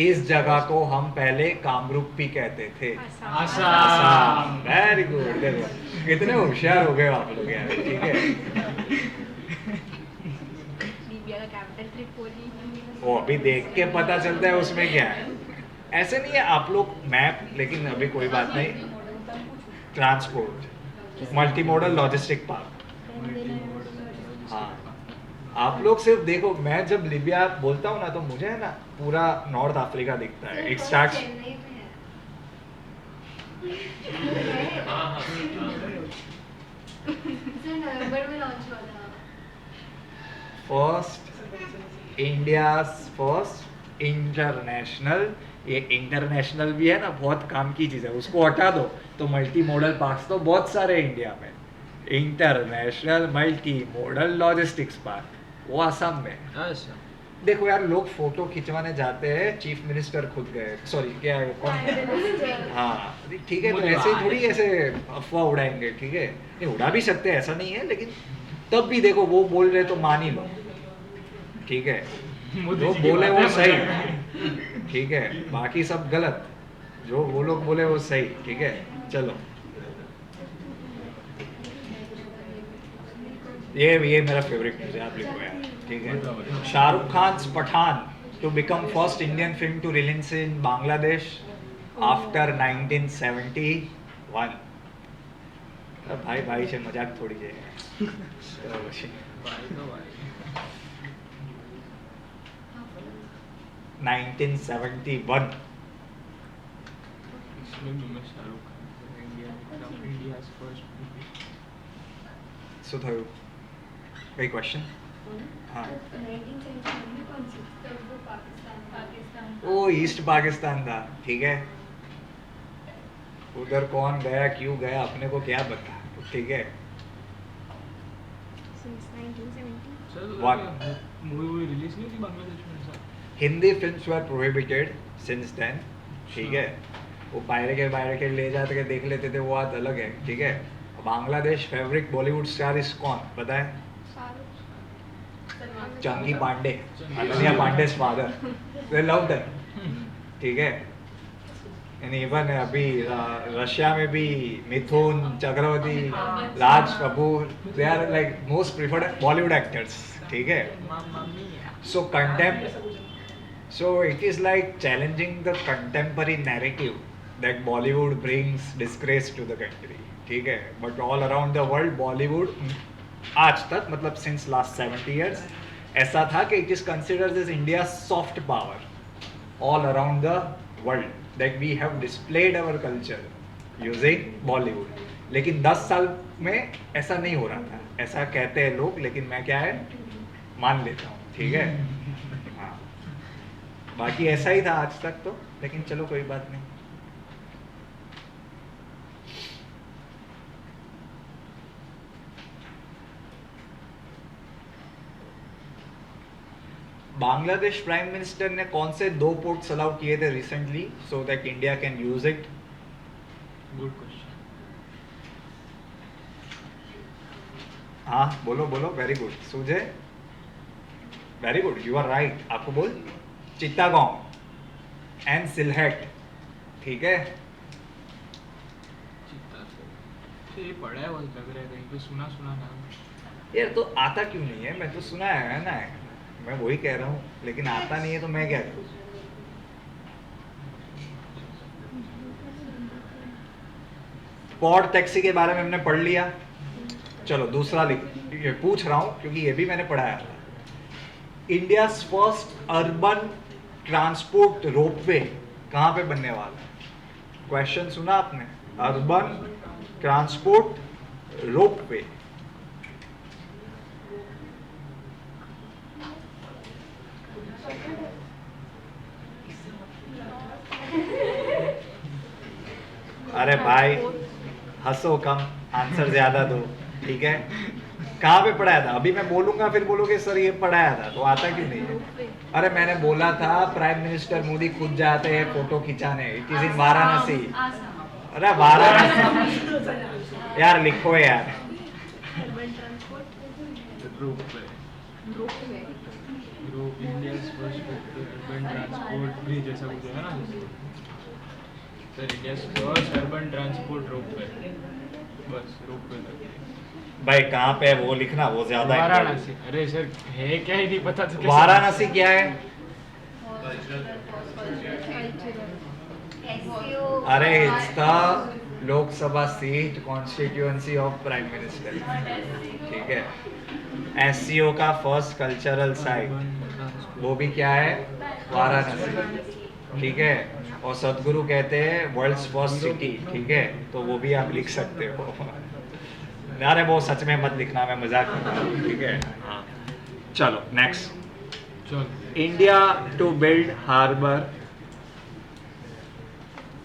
इस जगह को हम पहले कामरूप भी कहते थे आसाम। वेरी गुड देखो कितने होशियार हो गए आप लोग यार ठीक है लीबिया का कैपिटल ट्रिपोली। वो अभी देख के पता चलता है उसमें क्या है ऐसे नहीं है आप लोग मैप लेकिन अभी कोई बात नहीं transport multi modal logistic park हाँ आप लोग सिर्फ देखो मैं जब लीबिया बोलता हूँ ना तो मुझे है ना पूरा नॉर्थ अफ्रीका दिखता है इट स्टार्ट्स चेन्नई में है नवंबर में लॉन्च हुआ था फर्स्ट इंडियाज फर्स्ट इंटरनेशनल ये इंटरनेशनल भी है ना बहुत काम की चीज़ है उसको हटा दो तो मल्टी मॉडल पार्क्स तो बहुत सारे इंडिया में international multi modal logistics park वो असम में अच्छा देखो यार लोग फोटो खिंचवाने जाते हैं चीफ मिनिस्टर खुद गए सॉरी क्या है कौन हाँ ठीक है तो ऐसे ही थोड़ी ऐसे अफवाह उड़ाएंगे ठीक है नहीं उड़ा भी सकते हैं ऐसा नहीं है लेकिन तब भी देखो वो बोल रहे तो मान ही लो ठीक है जो बोले वो सही ठीक है बाकी सब गलत जो वो लोग बोले वो सही ठीक है चलो ये मेरा फेवरेट न्यूज़ है आप लिखो यार ठीक है Shahrukh Khan Pathaan to become first Indian film to release in Bangladesh after 1971 भाई भाई से मजाक थोड़ी है 1971 શું થયું કઈ ક્વેશ્ચન हाँ 1971 में कौन सी तब वो पाकिस्तान वो ईस्ट पाकिस्तान था ठीक है उधर कौन गया क्यों गया अपने को क्या पता ठीक है Since 1970. What? मूवी रिलीज नहीं थी बांग्लादेश में सर हिंदी फिल्म्स वर प्रोहिबिटेड सिंस देन ठीक है वो पायरेकेट ले जाते के देख लेते थे वो बात अलग है ठीक है Bangladesh favourite Bollywood star is कौन पता है चंगी Pandey Ananya पांडे's father they love them ठीक है एंड इवन अभी रशिया में भी Mithun Chakraborty Raj Kapoor they are like most preferred Bollywood actors ठीक है so it is like challenging the contemporary narrative that Bollywood brings disgrace to the country ठीक है but all around the world Bollywood आज तक मतलब since last 70 years ऐसा था कि it is considered as India's soft power all around the world that we have displayed our culture using Bollywood लेकिन 10 साल में ऐसा नहीं हो रहा था ऐसा कहते हैं लोग लेकिन मैं क्या है मान लेता हूँ ठीक है हाँ बाकी ऐसा ही था आज तक तो लेकिन चलो कोई बात नहीं बांग्लादेश प्राइम मिनिस्टर ने कौन से 2 पोर्ट्स अलाउ किए थे recently so that India can use it good question हाँ बोलो बोलो very good Sujay very good you are right आपको बोल चित्तागोंग एंड सिलहेट ठीक है ये पढ़ा है वो लग रहा है कहीं पे सुना नाम यार तो आता क्यों नहीं है मैं तो सुना है ना मैं वही कह रहा हूँ लेकिन आता नहीं है तो मैं क्या करूँ पॉड टैक्सी के बारे में हमने पढ़ लिया चलो दूसरा ये पूछ रहा हूँ क्योंकि ये भी मैंने पढ़ाया था India first urban transport ropeway कहाँ पे बनने वाला है क्वेश्चन सुना आपने अर्बन ट्रांसपोर्ट रोपवे अरे भाई हंसो कम आंसर ज्यादा दो ठीक है कहाँ पे पढ़ाया था अभी मैं बोलूंगा फिर बोलोगे सर ये पढ़ाया था तो आता क्यों नहीं है अरे मैंने बोला था प्राइम मिनिस्टर मोदी खुद जाते हैं फोटो खिंचाने इट इज इन वाराणसी अरे वाराणसी यार लिखो यार। Urban transport ropeway ropeway India's first urban transport bridge ऐसा कुछ है ना sir India's first urban transport ropeway बस रोपवे भाई कहाँ पे है वो लिखना, वो ज्यादा वाराणसी अरे सर है क्या ही नहीं पता तो कैसे- वाराणसी क्या है? अरे it's the Lok Sabha seat constituency of prime minister, ठीक है। एससीओ का फर्स्ट कल्चरल साइट वो भी क्या है? वाराणसी, ठीक है। और सदगुरु कहते हैं वर्ल्ड्स फर्स्ट सिटी, ठीक है, तो वो भी आप लिख सकते हो। अरे वो सच में मत लिखना, मैं मजाक कर रहा हूँ, ठीक है। हाँ चलो नेक्स्ट। चल India to build harbour,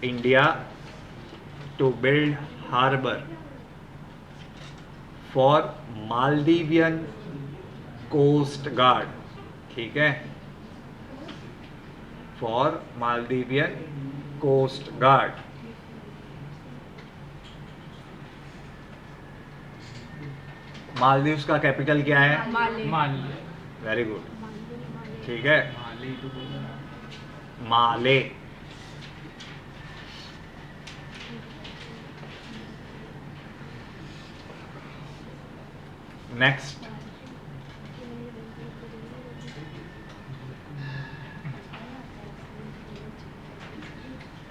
India to build harbour for Maldivian coast guard, ठीक है, for Maldivian coast guard. Maldives का कैपिटल क्या है? माले माले वेरी गुड, ठीक है। माले तो बोला Male. Next,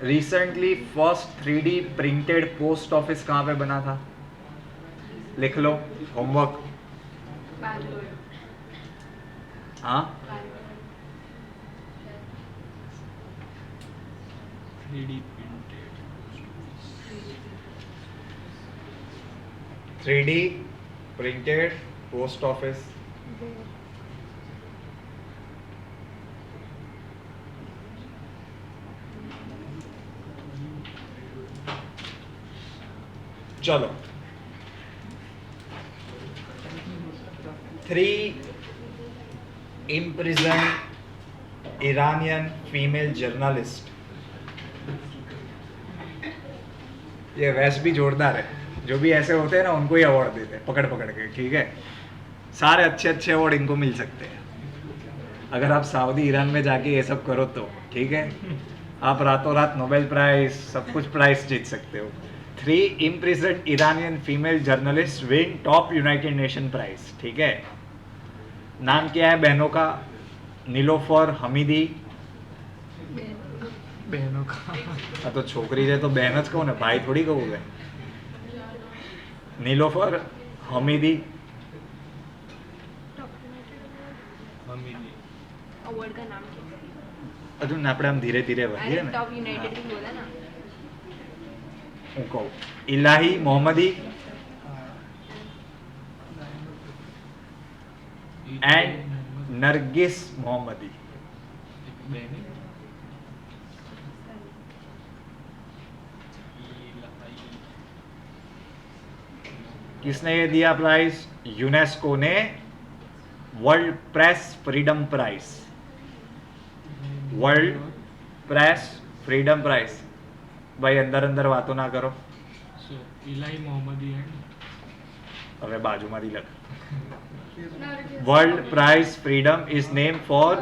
recently first 3D printed post office कहां पे बना था? लिख लो, होमवर्क। बैंगलोर हाँ 3D printed 3D printed post office चलो 3 imprisoned Iranian female journalist। ये वैसे भी जोरदार है, जो भी ऐसे होते हैं ना उनको ही अवार्ड देते हैं पकड़ पकड़ के, ठीक है। सारे अच्छे अच्छे अवार्ड इनको मिल सकते हैं अगर आप सऊदी ईरान में जाके ये सब करो तो, ठीक है। आप रातों रात नोबेल प्राइज सब कुछ प्राइज जीत सकते हो। 3 imprisoned Iranian female journalists win top United Nation prize, ठीक है। नाम क्या है बहनों का? नीलोफर हमीदी। बहनों का हाँ तो छोकरी है तो बहन ज कहूँ ना, भाई थोड़ी कहूँगे। नीलोफर हमीदी। हमीदी अवार्ड का नाम क्या है? अजून આપણે આમ ધીરે ધીરે अरे વધીએ ને। टॉप यूनाइटेड भी बोला ना। હું કહું ઇલાહી મોહમ્મદી एंड नरगिस मोहम्मदी। बहनी किसने ये दिया प्राइज? यूनेस्को ने World Press Freedom Prize, World Press Freedom Prize. भाई अंदर अंदर वातो ना करो, इलाई मोहम्मदी एंड હવે બાજુમાંથી લખ। World prize freedom is name for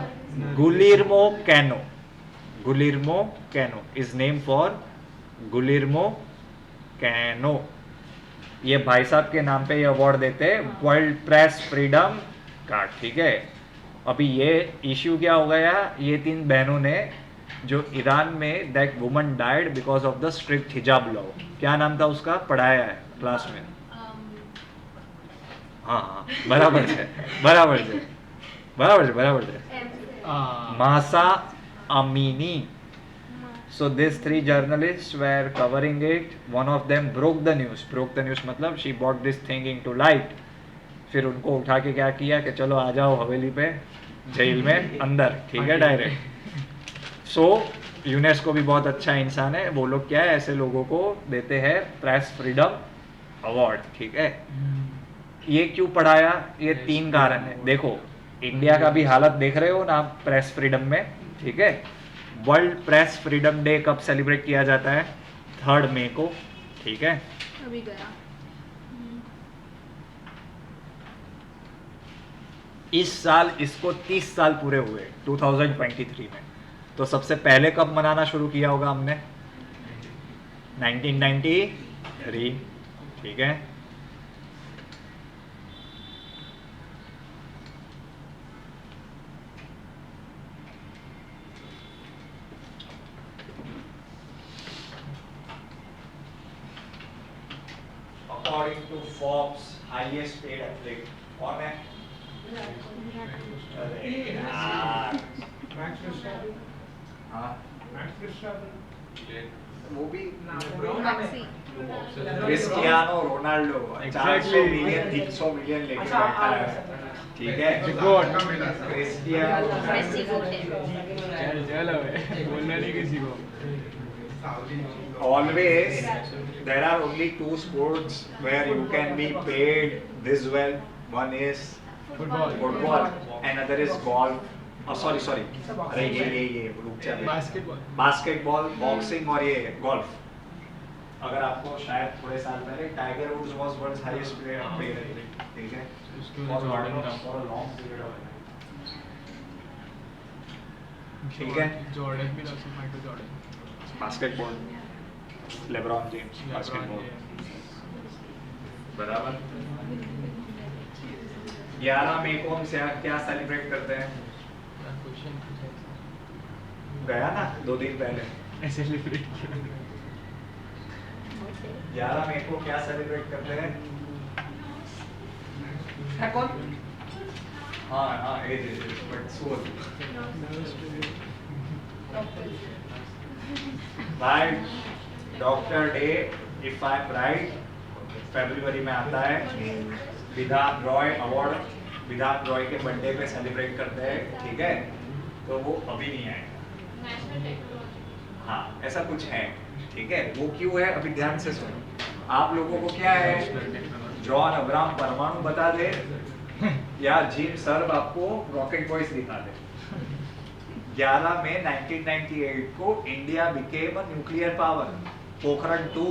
Guillermo Cano. Guillermo Cano is name for Guillermo Cano. ये भाई साहब के नाम पे ये अवार्ड देते हैं, वर्ल्ड प्रेस फ्रीडम कार्ड, ठीक है। अभी ये इश्यू क्या हो गया? ये 3 बहनों ने जो ईरान में that woman died because of the strict हिजाब लॉ, क्या नाम था उसका? पढ़ाया है क्लास में। हाँ हाँ बराबर है, बराबर है, बराबर है, बराबर है। मासा Amini. So these 3 journalists were covering it. One of them broke the news. Broke the news मतलब she brought this thing into light. फिर उनको उठा के क्या किया कि चलो आ जाओ हवेली पे, जेल में अंदर, ठीक है, डायरेक्ट। सो यूनेस्को भी बहुत अच्छा इंसान है, वो लोग क्या है ऐसे लोगों को देते हैं प्रेस फ्रीडम अवार्ड, ठीक है। ये क्यों पढ़ाया? ये 3 कारण है। देखो इंडिया का भी हालत देख रहे हो ना आप प्रेस फ्रीडम में, ठीक है। वर्ल्ड प्रेस फ्रीडम डे कब सेलिब्रेट किया जाता है? 3 मई को, ठीक है। अभी गया। इस साल इसको 30 साल पूरे हुए 2023 में। तो सबसे पहले कब मनाना शुरू किया होगा हमने? 1993, ठीक है। According to Forbes highest paid athlete कौन है? अरे यार, हाँ वो भी मैक्सी। क्रिस्टियानो रोनाल्डो 400 मिलियन 300 मिलियन लेके बैठा है, ठीक है। क्रिस्टियानो मेसी गोट है। चल बोलना नहीं किसी को। always there are only 2 sports where you can be paid this well. One is football and other is golf. Oh, sorry अरे ये रुक जा। बास्केटबॉल, बॉक्सिंग और ये गोल्फ। अगर आपको शायद थोड़े साल पहले Tiger Woods was world's highest paid athlete, ठीक है। For a long period of time, ठीक है। जॉर्डन भी था, Michael Jordan. Basketball, LeBron James basketball, बराबर। 11 मई को हम क्या सेलिब्रेट करते हैं? गया ना 2 दिन पहले सेलिब्रेट 11 मई को क्या सेलिब्रेट करते हैं? है कौन? हाँ बट सोल भाई, doctor day if I am right फरवरी में आता है। विधान रॉय अवार्ड विधान रॉय के बर्थडे पे सेलिब्रेट करते हैं, ठीक है। तो वो अभी नहीं आएगा। हाँ ऐसा कुछ है, ठीक है। वो क्यों है अभी ध्यान से सुनो। आप लोगों को क्या है, जॉन अब्राहम परमाणु बता दे या जिम सर्व आपको रॉकेट बॉयज दिखा दे। 11 मई 1998 को India became a nuclear power. Pokhran 2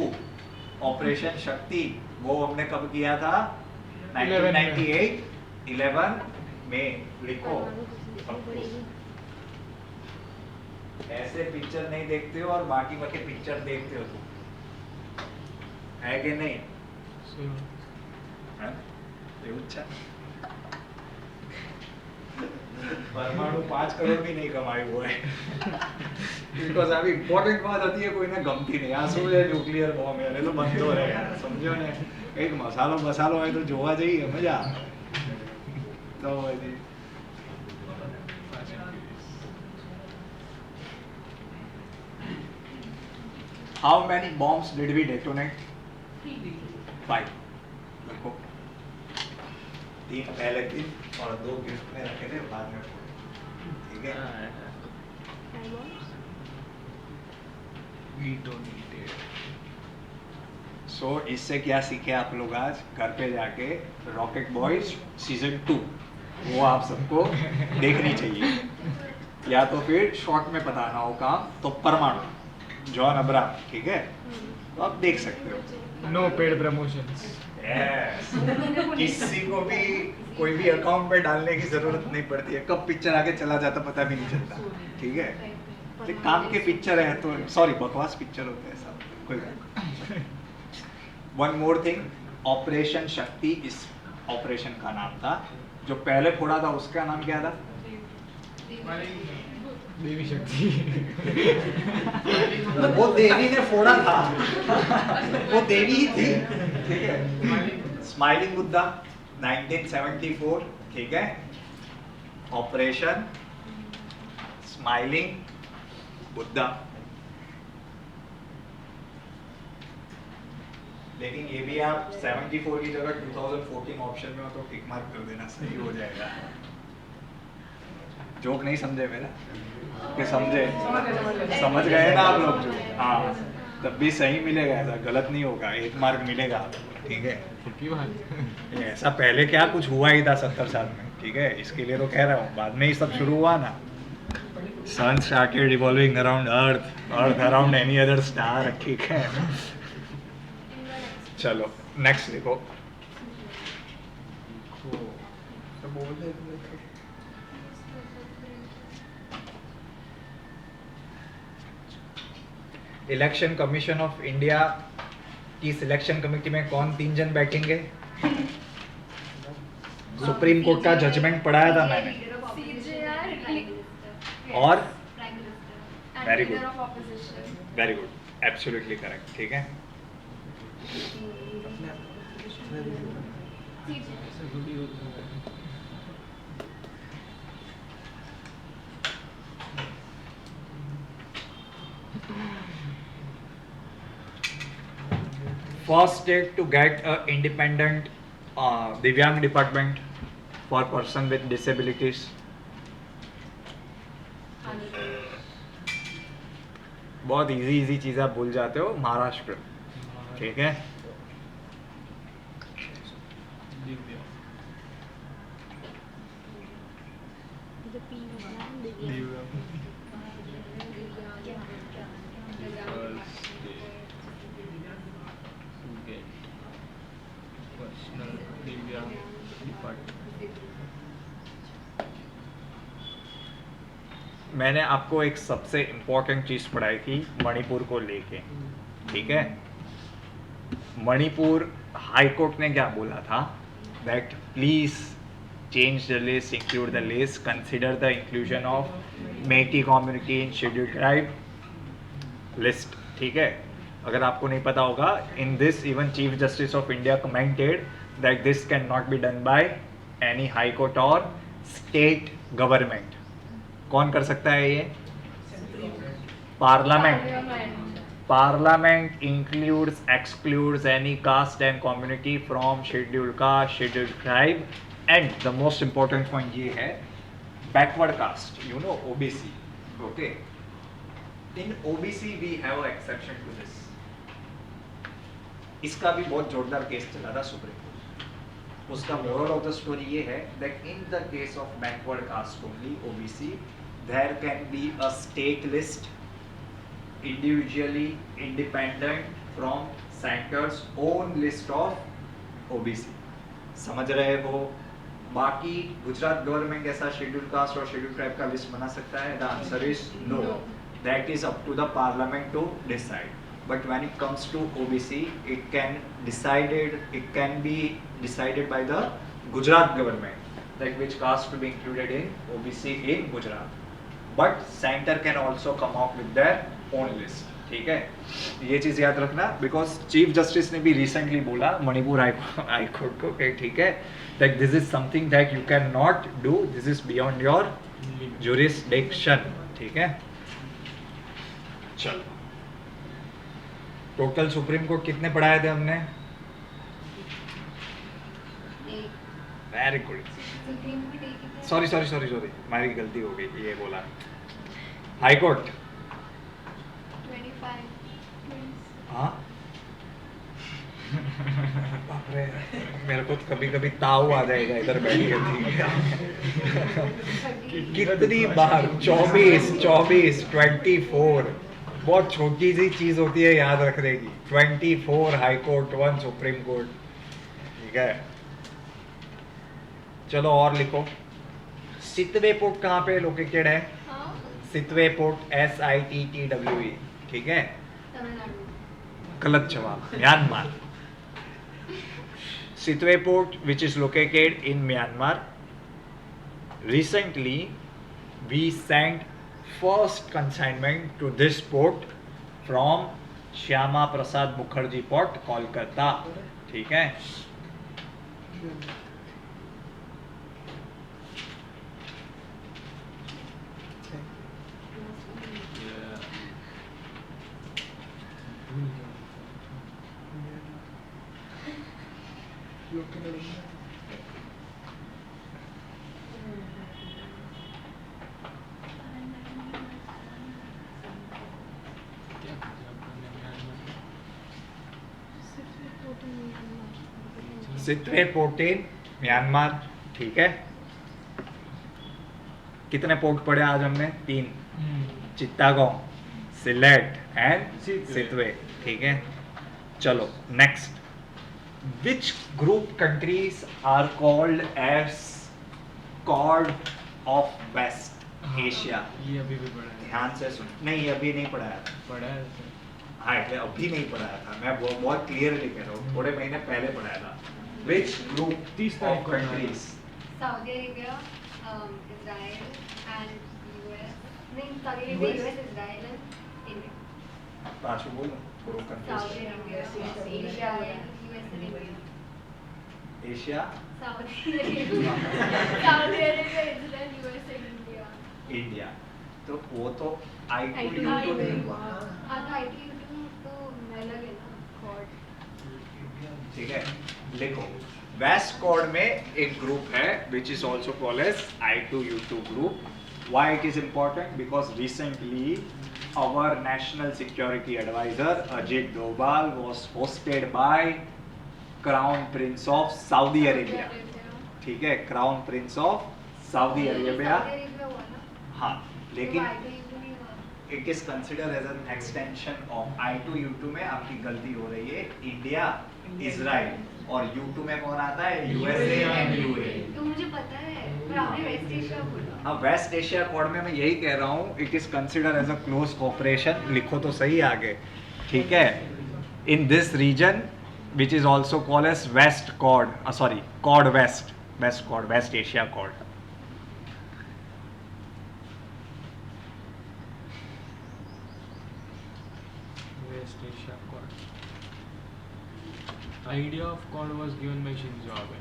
operation शक्ति वो हमने कब किया था? 1998 11 में। लिखो ऐसे पिक्चर नहीं देखते हो और बाकी बाकी पिक्चर देखते हो तुम, है कि नहीं? अच्छा परमाणु 5 करोड़ भी नहीं कमाए हुए हैं। बिकॉज अभी इम्पोर्टेंट बात होती है कोई ना गमती नहीं। आंसू है न्यूक्लियर बॉम्ब है तो बंद हो रहे हैं, समझो ने। एक मसालो है तो जोवा जाइए मजा। तो how many bombs did we detonate? 5। देखो 3 पहले दिन और 2 गिफ्ट में रखे थे बाद में, ठीक है। We don't need it. सो इससे क्या सीखे आप लोग आज घर पे जाके? रॉकेट बॉयज सीजन 2 वो आप सबको देखनी चाहिए, या तो फिर शॉर्ट में बताना हो काम तो परमाणु जॉन अब्राहम, ठीक है। तो आप देख सकते हो। No paid promotions. Yes. किसी को भी कोई भी अकाउंट पे डालने की जरूरत नहीं पड़ती है। कब पिक्चर आगे चला जाता पता भी नहीं चलता, ठीक है। तो काम के पिक्चर है तो सॉरी बकवास पिक्चर होते हैं सब, कोई बात। वन मोर थिंग, ऑपरेशन शक्ति इस ऑपरेशन का नाम था। जो पहले फोड़ा था उसका नाम क्या था? देवी शक्ति। वो देवी ने फोड़ा था, वो देवी ही थी, ठीक है। स्माइलिंग बुद्धा 1974, ठीक है। Operation smiling Buddha. लेकिन ये भी आप 74 की जगह 2014 ऑप्शन में हो तो टिक मार्क कर देना, सही हो जाएगा। जोक नहीं समझे मेरा कि समझे? समझ गए ना आप लोग? जो हाँ तब भी सही मिलेगा, ऐसा गलत नहीं होगा, 1 मार्क मिलेगा आपको, ठीक है। ये ऐसा पहले क्या कुछ हुआ ही था 70 साल में, ठीक है। इसके लिए तो कह रहा हूँ, बाद में ही सब शुरू हुआ ना। Sun started revolving around Earth, Earth around any other star. ठीक है. चलो नेक्स्ट देखो. इलेक्शन कमीशन ऑफ इंडिया की सिलेक्शन कमेटी में कौन 3 जन बैठेंगे? सुप्रीम कोर्ट का जजमेंट पढ़ाया था मैंने. और very good, very good, absolutely correct. ठीक है. First state to get a independent Divyang department for person with disabilities. बहुत इजी चीज़ आप भूल जाते हो. महाराष्ट्र. ठीक है. मैंने आपको एक सबसे इम्पोर्टेंट चीज़ पढ़ाई थी मणिपुर को लेके. ठीक है. मणिपुर हाई कोर्ट ने क्या बोला था? That please change the list, include the list, consider the inclusion of Meitei community in scheduled tribe list. ठीक है. अगर आपको नहीं पता होगा, in this even chief justice of India commented that this can not be done by any high court और स्टेट गवर्नमेंट. कौन कर सकता है ये? Parliament. Parliament includes excludes any caste and community from scheduled caste, scheduled tribe and the most important point ये है backward caste. You know OBC. Okay. In OBC we have a exception to this. इसका भी बहुत जोरदार केस चला था सुप्रीम कोर्ट. उसका मोरल ऑफ द स्टोरी ये है that in the case of backward caste only OBC there can be a state list individually independent from center's own list of OBC. समझ रहे हो? बाकी गुजरात गवर्नमेंट ऐसा शेड्यूल कास्ट और शेड्यूल ट्राइब का लिस्ट बना सकता है? The answer is no. That is up to the parliament to decide. But when it comes to OBC, it can be decided by the Gujarat government, like which caste to be included in OBC in Gujarat. But center can also come up with their own list. ठीक है. ये चीज याद रखना, बिकॉज चीफ जस्टिस ने भी रिसेंटली बोला मणिपुर हाई कोर्ट को कि ठीक है that this is something that you can not do, this is beyond your jurisdiction. ठीक है. चलो, टोटल सुप्रीम कोर्ट कितने पढ़ाए थे हमने? Very good. सॉरी हमारी गलती हो गई, ये बोला. High court 25. हाँ. बाप रे, मेरे को कभी ताव आ जाएगा इधर बैठ के. कितनी बार? 24, 24. बहुत छोटी सी चीज होती है याद रखने की. 24 हाई कोर्ट, 1 सुप्रीम कोर्ट. ठीक है. चलो और लिखो. सितवे पोर्ट कहाँ पे लोकेटेड है? Sittwe port SITTWE. ठीक है. गलत जवाब. Myanmar. Sittwe port which is located in Myanmar. Recently we sent first consignment to this port from Shyama Prasad Mukherjee Port, Kolkata. ठीक है. Sittwe port in Myanmar. ठीक है. कितने पोर्ट पढ़े आज हमने? 3, Chittagong, Sylhet and Sittwe. Sittwe. ठीक है, चलो next. Which group countries are called as quad of West Asia? ये अभी भी पढ़ा है। ध्यान से सुन, नहीं ये अभी नहीं पढ़ाया था। पढ़ा है सर। हाँ એટલે अभी नहीं पढ़ाया था, मैं बहुत क्लियरली कह रहा हूँ, थोड़े महीने पहले पढ़ाया था। विच ग्रुप 30 तारीख ऑफ को पढ़ाया था। Countries? Saudi Arabia, Israel, and US. नहीं, Saudi Arabia, US? US, Israel, and India. पांचों बोलो, थोड़ा Saudi confuse. Arabia, Israel, US, and India. Asia, Saudi Arabia, Saudi Arabia, Israel, US, and India. India. तो वो तो आई टू I2, यू तो नहीं I2. हुआ, हाँ, तो I2 तो अलग है ना, God. ठीक है। लिखो, वेस्ट कॉर्ड में एक ग्रुप है which is also called as I2U2 group. Why it is important? Because recently our national security advisor Ajit Doval was hosted by Crown Prince of Saudi Arabia. ठीक है, crown Prince of Saudi Arabia. Saudi Arabia हुआ ना? हाँ, लेकिन तो I2U2 नहीं हुआ। It is considered as an extension of I2U2 में आपकी गलती हो रही है, इंडिया, इजराइल, और U2 में कौन आता है? USA and UAE। तो मुझे पता है, पर आपने वेस्ट एशिया बोला। हाँ, वेस्ट एशिया कॉर्ड में मैं यही कह रहा हूँ, it is considered as a close cooperation. लिखो तो सही आगे, ठीक है। In this region which is also called as west quad, sorry quad west, west quad, West Asia quad. West Asia Chord. Idea of chord was given by Shinzo Abe.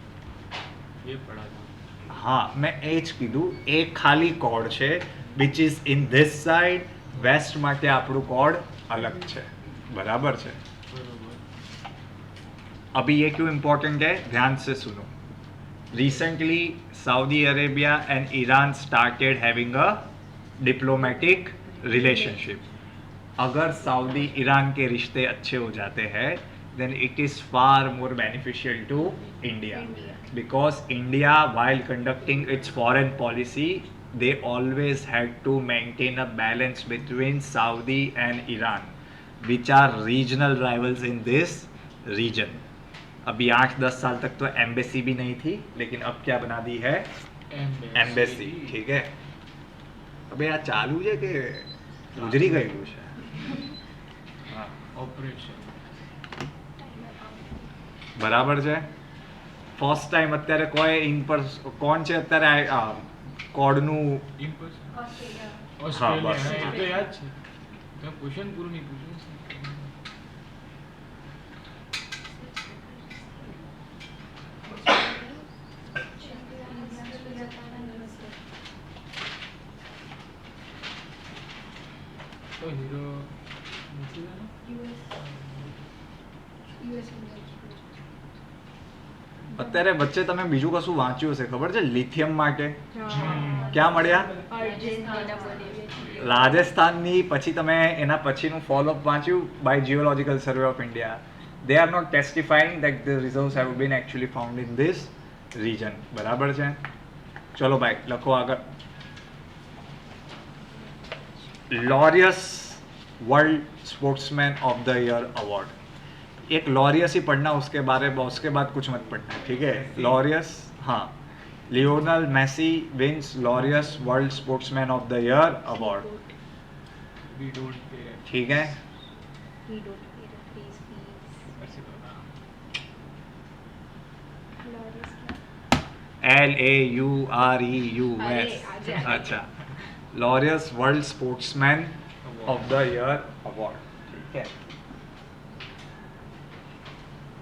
ये पढ़ा था। हाँ, मैं એજ કીધું, એક ખાલી કોડ છે which is in this side, west માટે આપણું કોડ અલગ છે, બરાબર છે। बरोबर। अभी ये क्यों इम्पोर्टेंट है, ध्यान से सुनो। Recently Saudi Arabia and Iran started having a diplomatic relationship. अगर सऊदी ईरान के रिश्ते अच्छे हो जाते हैं then it is far more beneficial to India. Because India, while conducting its foreign policy, they always had to maintain a balance between Saudi and Iran, which are regional rivals in this region. अभी 8-10 साल तक तो एम्बेसी भी नहीं थी, लेकिन अब क्या बना दी है? एम्बेसी। ठीक है, अबे यार चालू है कि गुजरी गई कुछ है? हाँ, ઓપરેશન બરાબર છે। ફર્સ્ટ ટાઈમ અત્યારે કોઈ ઇન પર કોણ છે અત્યારે કોડનું? ઇમ્પર્સ ऑस्ट्रेलिया। ઓસ્ટ્રેલિયા બસ। એ તો યાદ છે। તો ક્વેશ્ચન પૂરું નહીં પૂછ્યું। તો હીરો નથી જાણે? US, અત્યારે વચ્ચે તમે બીજું કશું વાંચ્યું હશે, ખબર છે? લિથિયમ માટે हाँ। ક્યાં મળ્યા? अर्जेंटीना बोलिए। રાજસ્થાનની, પછી તમે એના પછીનું ફોલોઅપ વાંચ્યું by geological survey of India. They are not testifying that the reserves have been actually found in this region. બરાબર છે? ચલો ભાઈ લખો આગળ. Laureus world sportsman of the year award. एक लॉरियस ही पढ़ना, उसके बारे में उसके बाद कुछ मत पढ़ना, ठीक है? लॉरियस, हाँ. Lionel Messi wins Laureus world sportsman of the year award. We don't pay ठीक है? We don't pay the fees, please. ऐसे तो ना Glorious क्या? LAUREUS. आगे। अच्छा, Laureus world sportsman of the year award. ठीक है?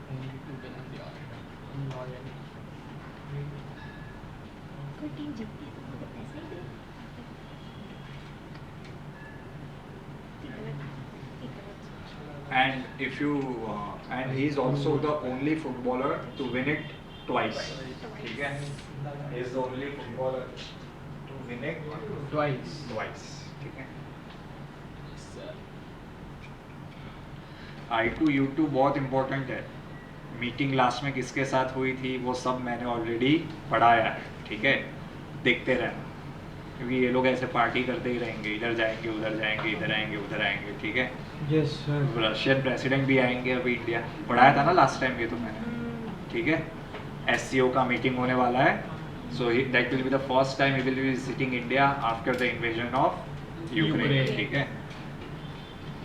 only to been on the audit lawyer कोई टीम जीतती है तो मुझे पैसे ही दे। And if you and he is also the only footballer to win it twice. ठीक है? He is the only footballer to win it twice twice. ठीक है? sir I2U2 बहुत इम्पोर्टेंट है. मीटिंग लास्ट में किसके साथ हुई थी वो सब मैंने ऑलरेडी पढ़ाया है. ठीक है? देखते रहना. क्योंकि ये लोग ऐसे पार्टी करते ही रहेंगे, इधर जाएंगे उधर जाएंगे, इधर आएंगे उधर आएंगे, ठीक है। Yes sir. रशियन प्रेसिडेंट भी आएंगे अभी इंडिया, पढ़ाया था ना लास्ट टाइम ये तो मैंने, ठीक है। SCO का मीटिंग होने वाला है, so that will be the first time he will be visiting India after the invasion of Ukraine, ठीक है।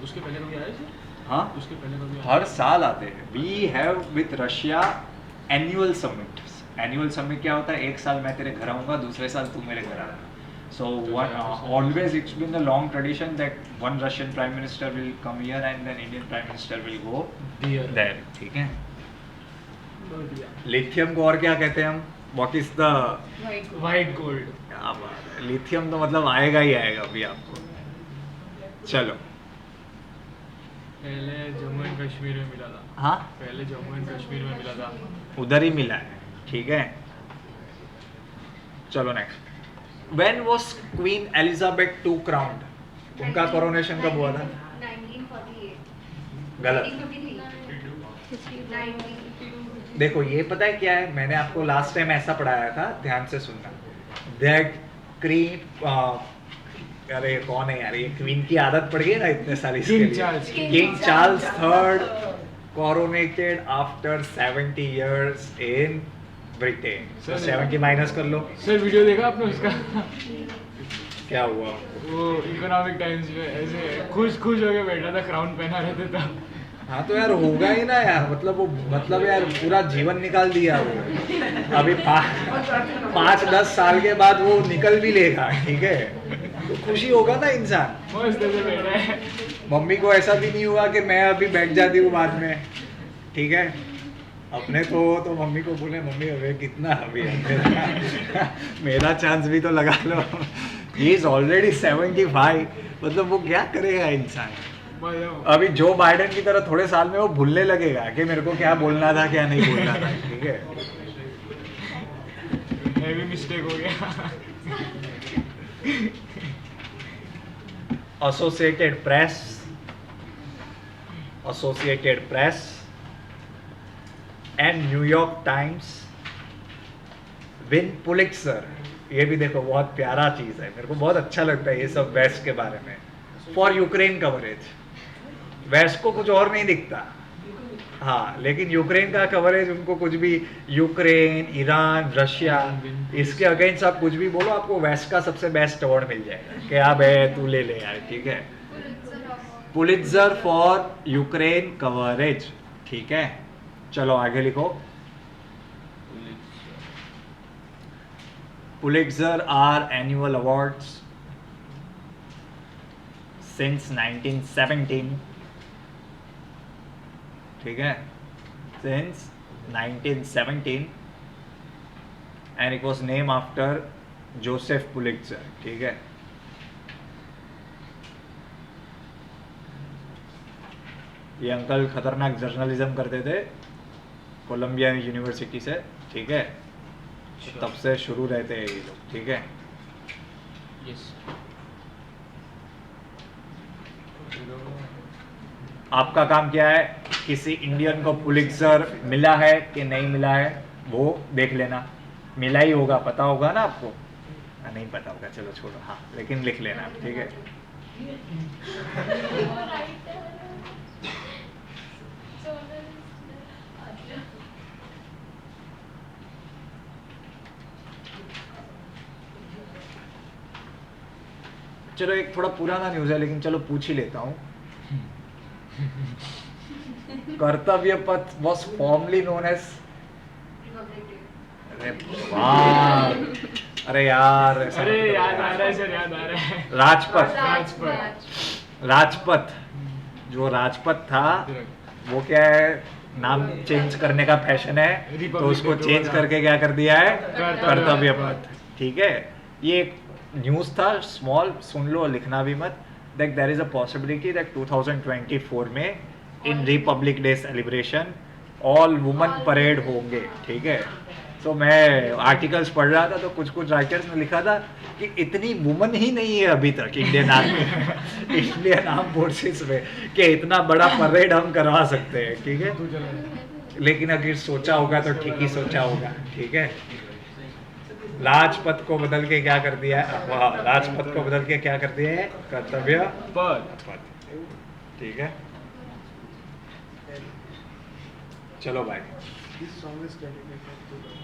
उसके पहले कभी आए थे? हाँ, उसके पहले कभी आए? हर साल आते हैं। We have with Russia annual summit. Annual summit क्या होता है, एक साल मैं तेरे घर आऊँगा, दूसरे साल तू मेरे घर आना। So always it's been the long tradition that one Russian prime minister will come here and then Indian prime minister will go there, ठीक है। लिथियम को और क्या कहते हैं हम? What is the white gold. क्या बात है, लिथियम तो मतलब आएगा ही आएगा अभी आपको। चलो, पहले जम्मू एंड कश्मीर में मिला था। हाँ, पहले जम्मू एंड कश्मीर में मिला था। उधर ही मिला है, ठीक है। चलो next. When was Queen Elizabeth II crowned? उनका कोरोनेशन कब हुआ था? 1948. गलत। 1952. देखो ये पता है क्या है, मैंने आपको लास्ट टाइम ऐसा पढ़ाया था, ध्यान से सुनना। दैट क्वीन, अरे कौन है यार, ये क्वीन की आदत पड़ गई ना इतने साल इसके King लिए। Charles. King Charles III coronated after 70 years in Britain. So 70 minus कर लो। सर वीडियो देखा आपने उसका? क्या हुआ? वो इकोनॉमिक टाइम्स में ऐसे खुश खुश होके बैठा था, क्राउन पहना रहता था। हाँ तो यार होगा ही ना यार, मतलब यार पूरा जीवन निकाल दिया वो। अभी 5-10 साल के बाद वो निकल भी लेगा, ठीक है, तो खुशी होगा ना इंसान। मस्त ऐसे बैठा है। मम्मी को ऐसा भी नहीं हुआ कि मैं अभी बैठ जाती हूँ बाद में, ठीक है। अपने तो मम्मी को बोले, मम्मी अबे कितना अभी है मेरा चांस भी तो लगा लो। ही इज ऑलरेडी 75, मतलब वो क्या करेगा इंसान। अभी जो बाइडेन की तरह थोड़े साल में वो भूलने लगेगा कि मेरे को क्या बोलना था क्या नहीं बोलना था, ठीक है। हेवी मिस्टेक हो गया। Associated press and New York times win Pulitzer. ये भी देखो बहुत प्यारा चीज है, मेरे को बहुत अच्छा लगता है ये सब वेस्ट के बारे में। फॉर यूक्रेन कवरेज, वेस्ट को कुछ और नहीं दिखता, हाँ, लेकिन यूक्रेन का कवरेज उनको कुछ भी, यूक्रेन, ईरान, रशिया, इसके अगेंस्ट आप कुछ भी बोलो, आपको वेस्ट का सबसे बेस्ट अवार्ड मिल जाएगा कि आप है तू ले ले यार, ठीक है। पुलिट्जर फॉर यूक्रेन कवरेज, ठीक है। चलो आगे लिखो। Pulitzer are annual awards since 1917, ठीक है, since 1917 and it was name after Joseph Pulitzer, ठीक है। ये अंकल खतरनाक जर्नलिज्म करते थे कोलंबिया यूनिवर्सिटी से, ठीक है, तब से शुरू रहते हैं ये लोग, ठीक है। यस। आपका काम क्या है, किसी इंडियन को पुलिट्जर मिला है कि नहीं मिला है वो देख लेना। मिला ही होगा, पता होगा ना आपको, नहीं पता होगा चलो छोड़ो, हाँ, लेकिन लिख लेना, ठीक है। चलो एक थोड़ा पुराना न्यूज़ है लेकिन चलो पूछ ही लेता हूँ। कर्तव्य पथ वॉज फॉर्मली नोन एज, अरे वाह, अरे यार, अरे याद आ रहा है सर, याद आ रहा है। राजपथ, जो राजपथ था वो क्या है, नाम चेंज करने का फैशन है तो उसको चेंज करके क्या कर दिया है, कर्तव्य पथ, ठीक है। ये न्यूज़ था, स्मॉल, सुन लो, लिखना भी मत। That there is a possibility that 2024 में in Republic Day celebration all women parade होंगे, ठीक है। तो मैं आर्टिकल्स पढ़ रहा था तो कुछ राइटर्स ने लिखा था कि इतनी वुमन ही नहीं है अभी तक Indian army Indian arm forces में कि इतना बड़ा परेड हम करवा सकते हैं, ठीक है। लेकिन अगर सोचा होगा तो ठीक ही सोचा होगा, ठीक है। लाजपत को बदल के क्या कर दिया है? वाह, लाजपत को बदल के क्या कर दिया है? कर्तव्य पद। पद। ठीक है, चलो भाई।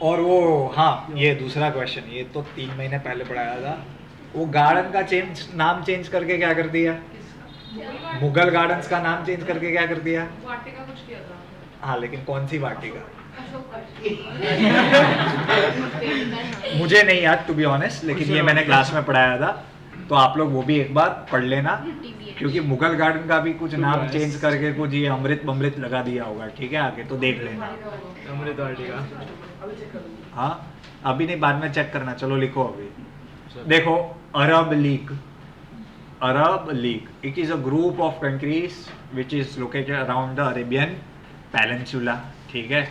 और वो, हाँ, ये दूसरा क्वेश्चन, ये तो 3 महीने पहले पढ़ाया था। वो गार्डन का नाम चेंज करके क्या कर दिया? मुगल गार्डन्स का नाम चेंज करके क्या कर दिया? वाटिका कुछ किया था। हाँ, लेकिन कौन सी वाटिका? अशोक मुझे नहीं याद टू बी ऑनेस्ट, लेकिन ये मैंने क्लास में पढ़ाया था, तो आप लोग वो भी एक बार पढ़ लेना, क्योंकि मुगल गार्डन का भी कुछ नाम चेंज करके कुछ ये अमृत लगा दिया होगा। ठीक है, आगे तो देख लेना। अमृत वाटिका। हाँ, अभी नहीं, बाद में चेक करना। चलो लिखो अभी। देखो, Arab League, Arab League, it is a group of countries which is located around the Arabian peninsula. ठीक है,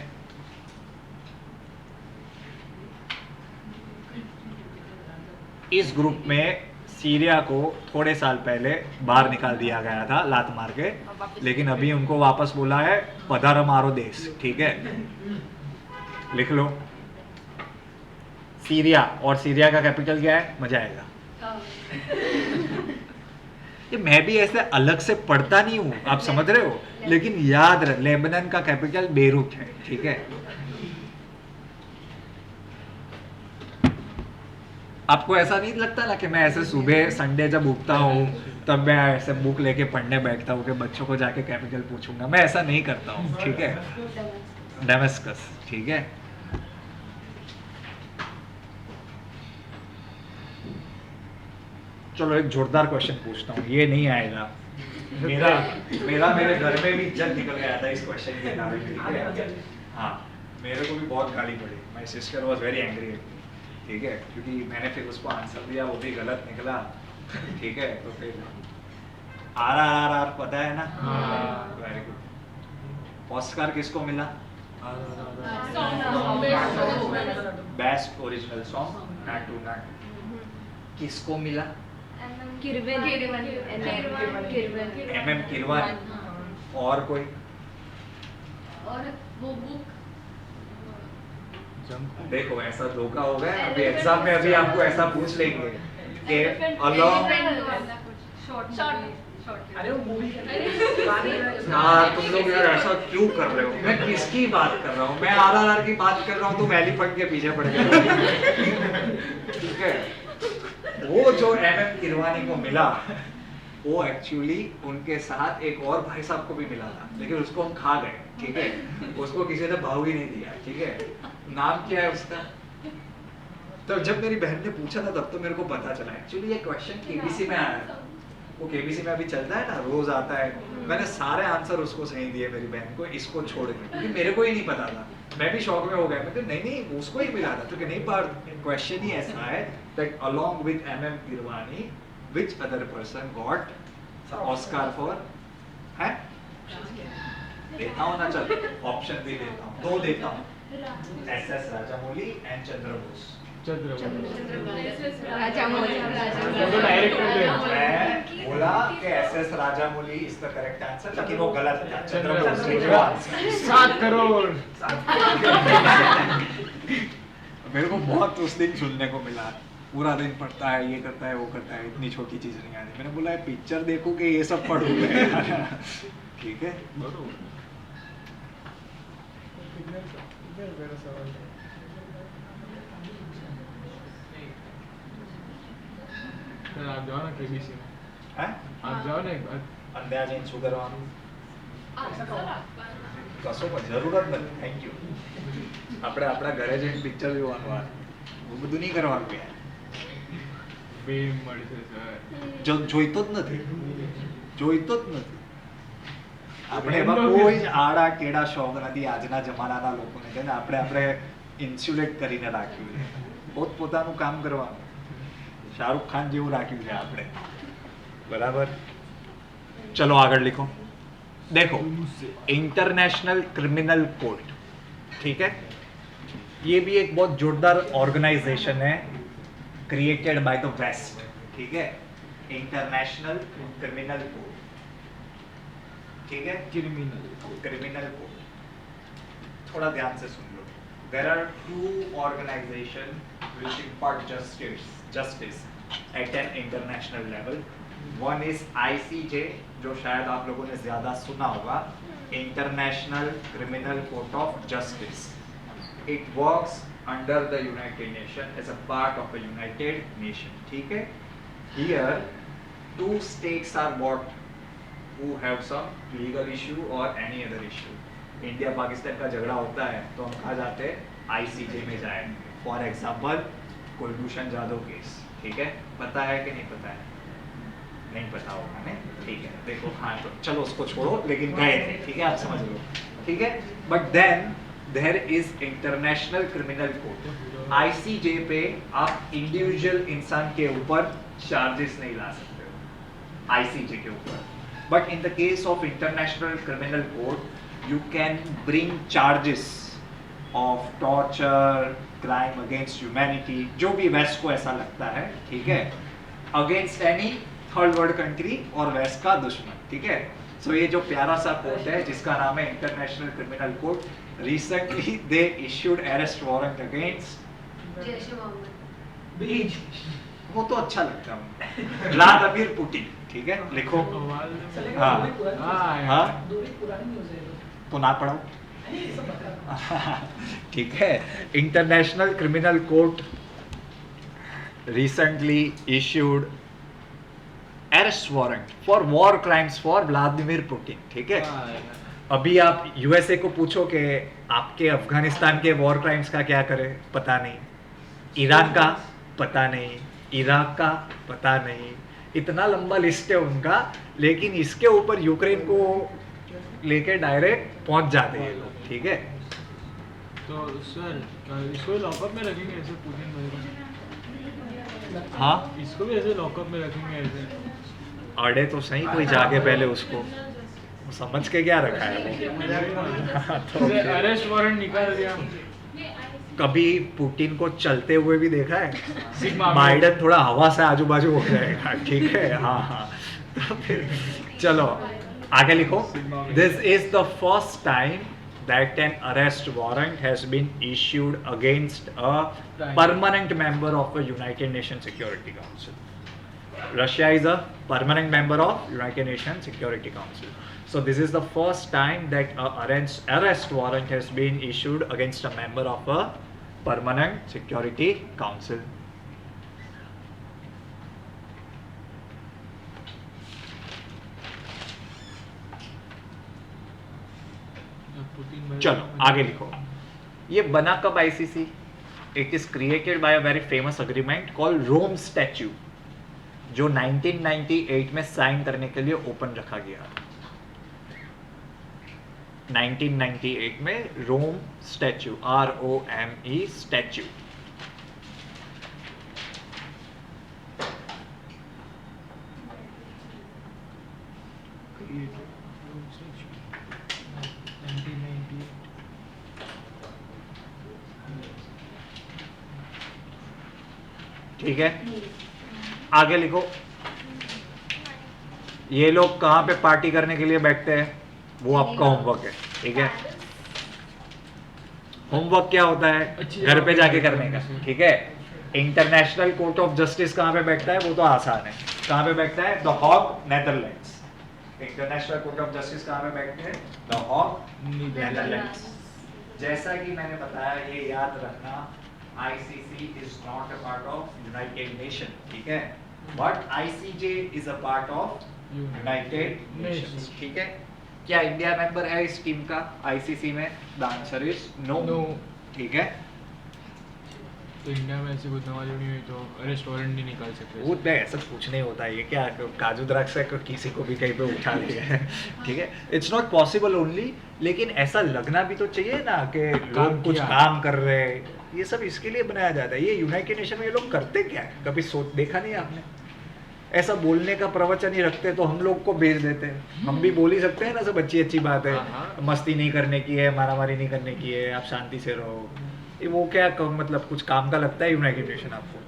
इस ग्रुप में सीरिया को थोड़े साल पहले बाहर निकाल दिया गया था लात मार के, लेकिन अभी उनको वापस बोला है पधार मारो देश। ठीक है, लिख लो सीरिया, और सीरिया का कैपिटल क्या है? मजा आएगा। ये मैं भी ऐसे अलग से पढ़ता नहीं हूँ, आप समझ रहे हो, लेकिन याद रख, लेबनान का कैपिटल बेरूत है। ठीक है, आपको ऐसा नहीं लगता ना कि मैं ऐसे सुबह संडे जब उठता हूँ तब मैं ऐसे बुक लेके पढ़ने बैठता हूँ कि बच्चों को जाके कैपिटल पूछूंगा? मैं ऐसा नहीं करता हूँ। ठीक है, डेमस्कस। ठीक है, चलो एक जोरदार क्वेश्चन पूछता हूँ, ये नहीं आएगा। मेरे घर में भी इज्जत निकल गया था इस क्वेश्चन के बारे में। ठीक है, हाँ, मेरे को भी बहुत गाली पड़ी, my sister was very angry. ठीक है, क्योंकि मैंने फिर उसको आंसर दिया, वो भी गलत निकला। ठीक है, तो फिर RRR पता है ना? Very good. ऑस्कर किसको मिला? Best original song, Naatu Naatu. किसको मिला? MM किरवानी। और कोई? और वो बुक देखो, ऐसा धोखा हो गया अभी एग्जाम में, अभी आपको ऐसा पूछ लेंगे कि अलोंग। अरे वो मूवी यार तुम लोग यार ऐसा क्यों कर रहे हो? मैं किसकी बात कर रहा हूँ? मैं RRR की बात कर रहा हूँ, तुम एलिफेंट के पीछे पड़ गए। ठीक है, वो जो MM किरवानी को मिला, वो एक्चुअली उनके साथ एक और भाई साहब को भी मिला था, लेकिन उसको हम खा गए। ठीक है, उसको किसी ने भाव ही नहीं दिया। ठीक है, नाम क्या है उसका? तो जब मेरी बहन ने पूछा था तब तो मेरे को पता चला। एक्चुअली ये क्वेश्चन KBC में आया था, वो KBC में अभी चलता है ना, रोज आता है। मैंने सारे आंसर उसको सही दिए मेरी बहन को, इसको छोड़ के, क्योंकि मेरे को ही नहीं पता था। मैं भी शॉक में हो गया, मैं कहा नहीं उसको ही मिला था, क्योंकि नहीं, पर क्वेश्चन ही ऐसा है that along with MM Keeravani which other person got Oscar for, है? देता हूँ ना, चल ऑप्शन भी देता हूँ, 2 देता हूँ, SS राजामौली एंड चंद्र बोस। मैं बोला कि SS Rajamouli is the correct answer, लेकिन वो गलत था। Chandra Bose is the answer. 7 crore. मेरे को बहुत उस दिन सुनने को मिला, पूरा दिन पढ़ता है, ये करता है, वो करता है, इतनी छोटी चीज नहीं आती। मैंने बोला पिक्चर देखो कि ये सब पढ़ोगे। ठीक है, आप जाओ ना KBC में, हैं? आप जाओ ना एक बार। અંદાજે શું કરવાનું? કશો પણ જરૂરત નથી, થેન્ક યુ। આપણે આપણા ઘરે જઈને પિક્ચર જોવાનું આ એવું બધું નહીં કરવાનું યાર। બેમ મળશે સર। જોઈતો જ નથી, જોઈતો જ નથી। આપણે એમાં કોઈ જ આડા કેડા શોખ નથી આજના જમાનાના લોકોને, છે ને। આપણે ઇન્સ્યુલેટ કરીને રાખ્યું છે, પોતપોતાનું કામ કરવાનું। શાહરુખ ખાન જેવું રાખ્યું છે આપણે, બરાબર। चलो आगे लिखो। देखो, इंटरनेशनल क्रिमिनल कोर्ट, ठीक है, ये भी एक बहुत जोरदार ऑर्गेनाइजेशन है, क्रिएटेड बाय द वेस्ट। ठीक है, इंटरनेशनल क्रिमिनल कोर्ट, ठीक है, क्रिमिनल कोर्ट। थोड़ा ध्यान से सुन लो। There are 2 organisation which impart justice at an international level. One is ICJ, जो शायद आप लोगों ने ज़्यादा सुना होगा, International Criminal Court of Justice. It works under the United Nations as a part of a United Nation. ठीक है? Here, two states are what who have some legal issue or any other issue. India Pakistan का झगड़ा होता है तो हम कहाँ जाते हैं, ICJ में जाएंगे. For example Kulbhushan Jadhav case. ठीक है, पता है कि नहीं पता है? नहीं पता होगा नहीं, ठीक है. देखो हाँ, तो चलो उसको छोड़ो, लेकिन गए थे. ठीक है, आप समझ लो. ठीक है, but then there is international criminal court. ICJ पे आप इंडिविजुअल इंसान के ऊपर चार्जेस नहीं ला सकते हो ICJ के ऊपर. But in the case of international criminal court you can bring charges of torture, crime against humanity, जो भी वेस्ट को ऐसा लगता है. ठीक है, against any third world country और वेस्ट का दुश्मन. ठीक है, सो ये जो प्यारा सा कोर्ट है जिसका नाम है International criminal Court, recently they issued arrest warrant against Jaish e Mohammed. वो तो अच्छा लगता है, व्लादिमीर पुतिन. ठीक है, लिखो. हाँ हाँ, तो ना पढ़ो. ठीक है, International criminal Court recently issued arrest warrant for war crimes for Vladimir Putin. ठीक है, अभी आप यूएसए को पूछो कि आपके अफगानिस्तान के वॉर क्राइम्स का क्या करे, पता नहीं. ईरान का पता नहीं, इराक का पता नहीं. इतना लंबा लिस्ट है उनका, लेकिन इसके ऊपर यूक्रेन को लेके डायरेक्ट पहुंच जाते हैं लोग. ठीक है, तो सर इसको लॉकअप में रखेंगे ऐसे पुतिन भाई को? हाँ, इसको भी ऐसे लॉकअप में रखेंगे ऐसे? अड़े तो सही कोई जाके पहले उसको समझ के क्या रखा है वो. तो अरेस्ट वारंट निकाल दिया. कभी पुतिन को चलते हुए भी देखा है? सिग्मा में. बाइडन थोड़ा हवा से आजू बाजू हो जाएगा. ठीक है, हाँ हाँ. तो फिर चलो आगे लिखो. This is the first time that an arrest warrant has been issued against a permanent member of a United Nations Security Council. Russia is a permanent member of United Nations Security Council. So this is the first time that a arrest warrant has been issued against a member of a permanent Security Council. चलो आगे लिखो. ये बना कब ICC? It is created by a very famous agreement called Rome statute, जो 1998 में साइन करने के लिए ओपन रखा गया. 1998 में रोम स्टैच्यू, ROME स्टैच्यू. ठीक है, आगे लिखो. ये लोग कहाँ पे पार्टी करने के लिए बैठते हैं, वो आपका होमवर्क है. ठीक है, होमवर्क क्या होता है, घर पे जाके करने का. ठीक है, इंटरनेशनल कोर्ट ऑफ जस्टिस कहाँ पे बैठता है, वो तो आसान है. कहाँ पे बैठता है? The Hague, Netherlands. International Court of Justice कहाँ पे बैठते हैं? The Hague, Netherlands. जैसा कि मैंने बताया, ये याद रखना, ICC is not a part of United Nations. ठीक है, but ICJ is a part of United Nations. ठीक है, क्या इंडिया मेंबर है इस टीम का ICC में? The answer is no. ठीक है, तो इंडिया में ऐसी कोई नवाज नहीं हुई तो अरेस्ट वारंट नहीं निकाल सकते? वो नहीं, ऐसा कुछ नहीं होता. ये क्या काजू द्राक्ष है, किसी को भी कहीं पे उठा लिया है. ठीक है, इट्स नॉट पॉसिबल ओनली, लेकिन ऐसा लगना भी तो चाहिए ना कि लोग कुछ काम कर रहे हैं. ये सब इसके लिए बनाया जाता है. ये यूनाइटेड नेशन में ये लोग करते क्या है, कभी सोच देखा नहीं आपने? ऐसा बोलने का प्रवचन ही रखते तो हम लोग को भेज देते हैं. हम भी बोल ही सकते हैं ना, सब अच्छी बात है, मस्ती नहीं करने की है, मारामारी नहीं करने की है, आप शांति से रहो. ये वो क्या मतलब कुछ काम का लगता है यूनाइटेड नेशन आपको?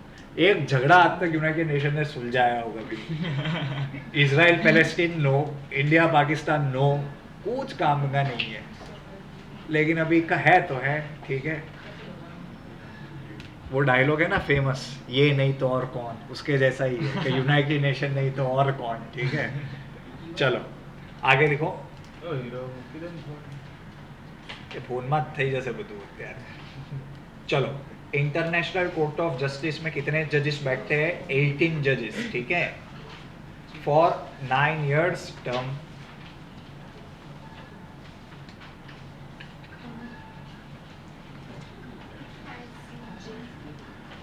एक झगड़ा आज तक यूनाइटेड नेशन ने सुलझाया होगा भी? Israel Palestine no, India Pakistan no, कुछ काम का नहीं है. लेकिन अभी का है तो है. ठीक है, वो डायलॉग है ना फेमस, ये नहीं तो और कौन, उसके जैसा ही है कि यूनाइटेड नेशन नहीं तो और कौन, ठीक है। चलो आगे लिखो। કે ફોનમાં જ થઈ જશે બધું અત્યારે। ચલો, इंटरनेशनल कोर्ट ऑफ जस्टिस में कितने जजेस बैठते हैं? 18 जजेस, ठीक है, for 9 years term.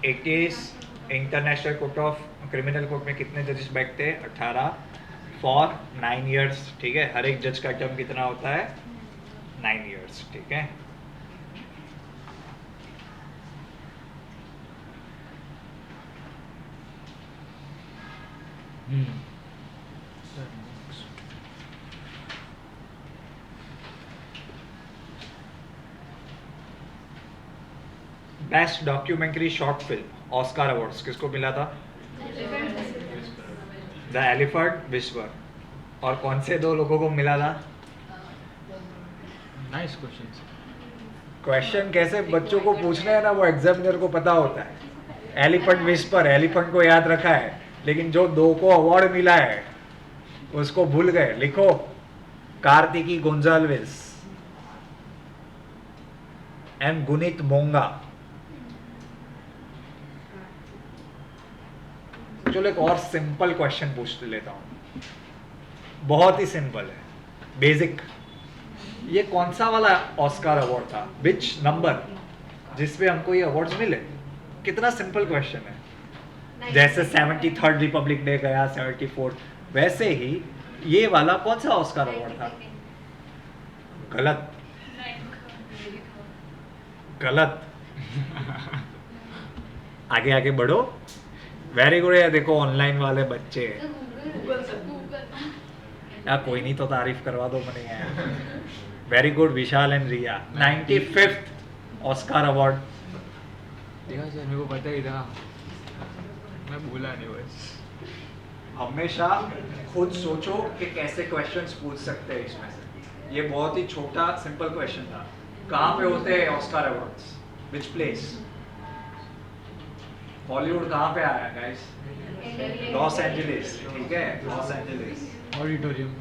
It is international Court of criminal court में कितने जजेस बैठते हैं? 18 फॉर 9 years, ठीक है। हर एक जज का टर्म कितना होता है? 9 years, ठीक है। Best documentary short film Oscar awards किसको मिला था? The elephant whisper. और कौन से 2 लोगों को मिला था? Nice question. क्वेश्चन कैसे बच्चों को पूछना है ना, वो एग्जामिनर को पता होता है। एलिफेंट विस्पर, एलिफेंट को याद रखा है, लेकिन जो 2 को अवार्ड मिला है उसको भूल गए। लिखो, कार्तिकी गोंजाल्विस एंड गुनीत मोंगा। चलो एक और सिंपल क्वेश्चन पूछ लेता हूं, बहुत ही सिंपल है, बेसिक। ये कौन सा वाला ऑस्कार अवार्ड था? विच नंबर जिसपे हमको ये अवार्ड्स मिले? कितना सिंपल क्वेश्चन है। जैसे 73rd रिपब्लिक डे गया, 74th, वैसे ही ये वाला कौन सा ऑस्कार अवार्ड था? गलत, गलत। आगे आगे बढ़ो। वेरी गुड है। देखो ऑनलाइन वाले बच्चे, यार कोई नहीं तो तारीफ करवा दो मैंने यार। Very good Vishal and Riya. 95th Oscar award. देखा सर, मेरे को पता ही था, मैं भूला नहीं बस। हमेशा खुद सोचो कि कैसे क्वेश्चंस पूछ सकते हैं इसमें से। ये बहुत ही छोटा सिंपल क्वेश्चन था। कहाँ पे होते हैं Oscar awards? Which place? Hollywood कहाँ पे आया गाइस? लॉस एंजलिस, ठीक है, Los Angeles. Auditorium.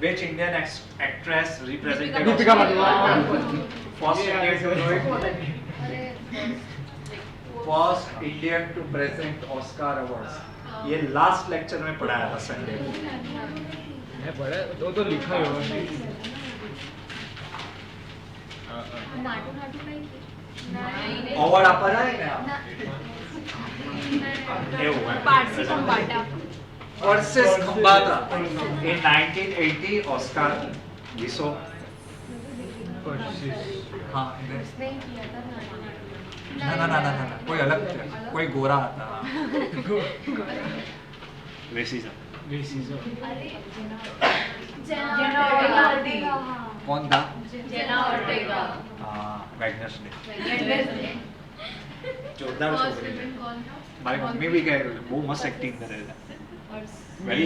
Which Indian actress represented Deepika First Indian to do it? First Indian to present Oscar awards. ये लास्ट लेक्चर में पढ़ाया था संडे को। मैं पढ़ा तो लिखा ही होगा। अवार्ड आपा जाए Parsi Khambata versus खंबाता in 1980 Oscar Wiseau. हाँ ना ना ना ना ना कोई अलग था, कोई गोरा आता। रेसिज्म कौन था? हाँ, वेडनेसडे। जोरदार छोकरी है। हमारी मम्मी भी कह रही वो मस्त एक्टिंग कर रहे थे। Very,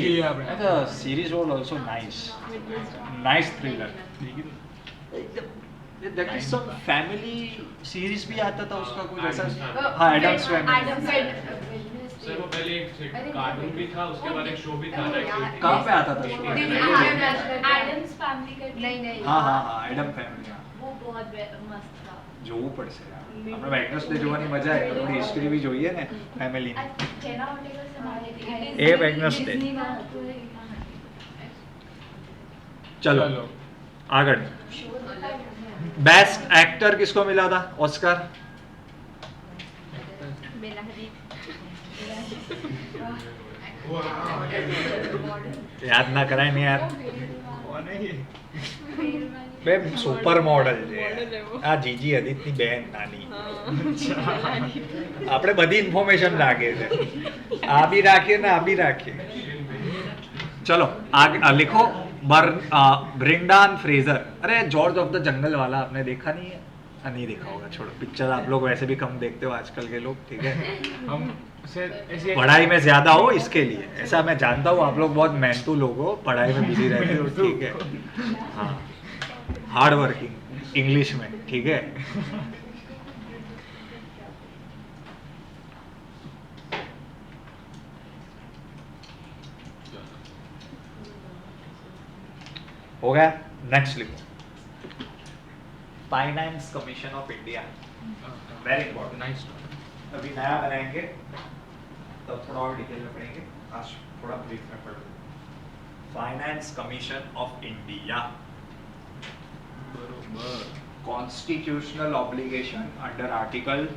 the series was also nice, nice thriller. That is some family series भी आता था उसका कुछ ऐसा। हाँ, एडम्स फैमिली। सर वो पहले एक कार्टून भी था, उसके बाद एक शो भी था। कहाँ पे आता था शो? एडम्स फैमिली का नहीं हाँ हाँ हाँ, एडम फैमिली। वो बहुत मस्त था। જોવું પડશે યાર, આપણે વેડનેસડે જોવાની મજા આવે, થોડી હિસ્ટ્રી भी જોઈએ ને ફેમિલી। એ વેડનેસડે। चलो आगे। बेस्ट एक्टर किसको मिला था ऑस्कर? याद ना कराय नहीं यार। બે સુપર મોડલ છે આ જીજી અદિતની બેન નાની। આપણે બધી ઇન્ફોર્મેશન રાખીએ છે, આ બી રાખીએ ને આ બી રાખીએ। चलो आगे लिखो। Brendon Fraser. अरे जॉर्ज ऑफ द जंगल वाला आपने देखा नहीं है? नहीं देखा होगा, छोड़ो, पिक्चर आप लोग वैसे भी कम देखते हो आजकल के लोग, ठीक है। हम पढ़ाई में ज्यादा हो इसके लिए, ऐसा मैं जानता हूँ, आप लोग बहुत मेहनतू लोग हो, पढ़ाई में बिजी रहते हो, ठीक है। हाँ, हार्ड वर्किंग। इंग्लिश में, ठीक है। हो गया, नेक्स्ट लिखो। Finance commission of India, very important. Nice. अभी नया बनाएंगे तब थोड़ा और डिटेल में पढ़ेंगे, आज थोड़ा ब्रीफ में पढ़ लो। फाइनेंस कमीशन ऑफ इंडिया, बरोबर। Constitutional obligation under article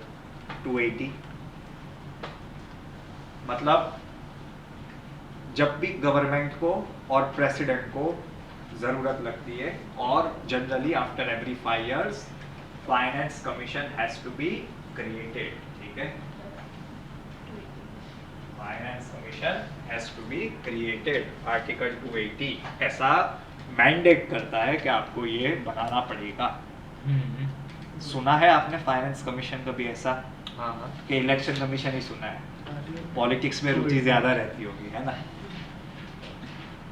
280। मतलब जब भी गवर्नमेंट को और प्रेसिडेंट को जरूरत लगती है, और generally after every 5 years finance commission has to be created, ठीक है। Finance commission has to be created, article 280 ऐसा मैंडेट करता है कि आपको ये बनाना पड़ेगा। सुना है आपने फाइनेंस कमीशन कभी ऐसा? हाँ हाँ। कि इलेक्शन कमीशन ही सुना है, पॉलिटिक्स में रुचि ज्यादा रहती होगी, है ना।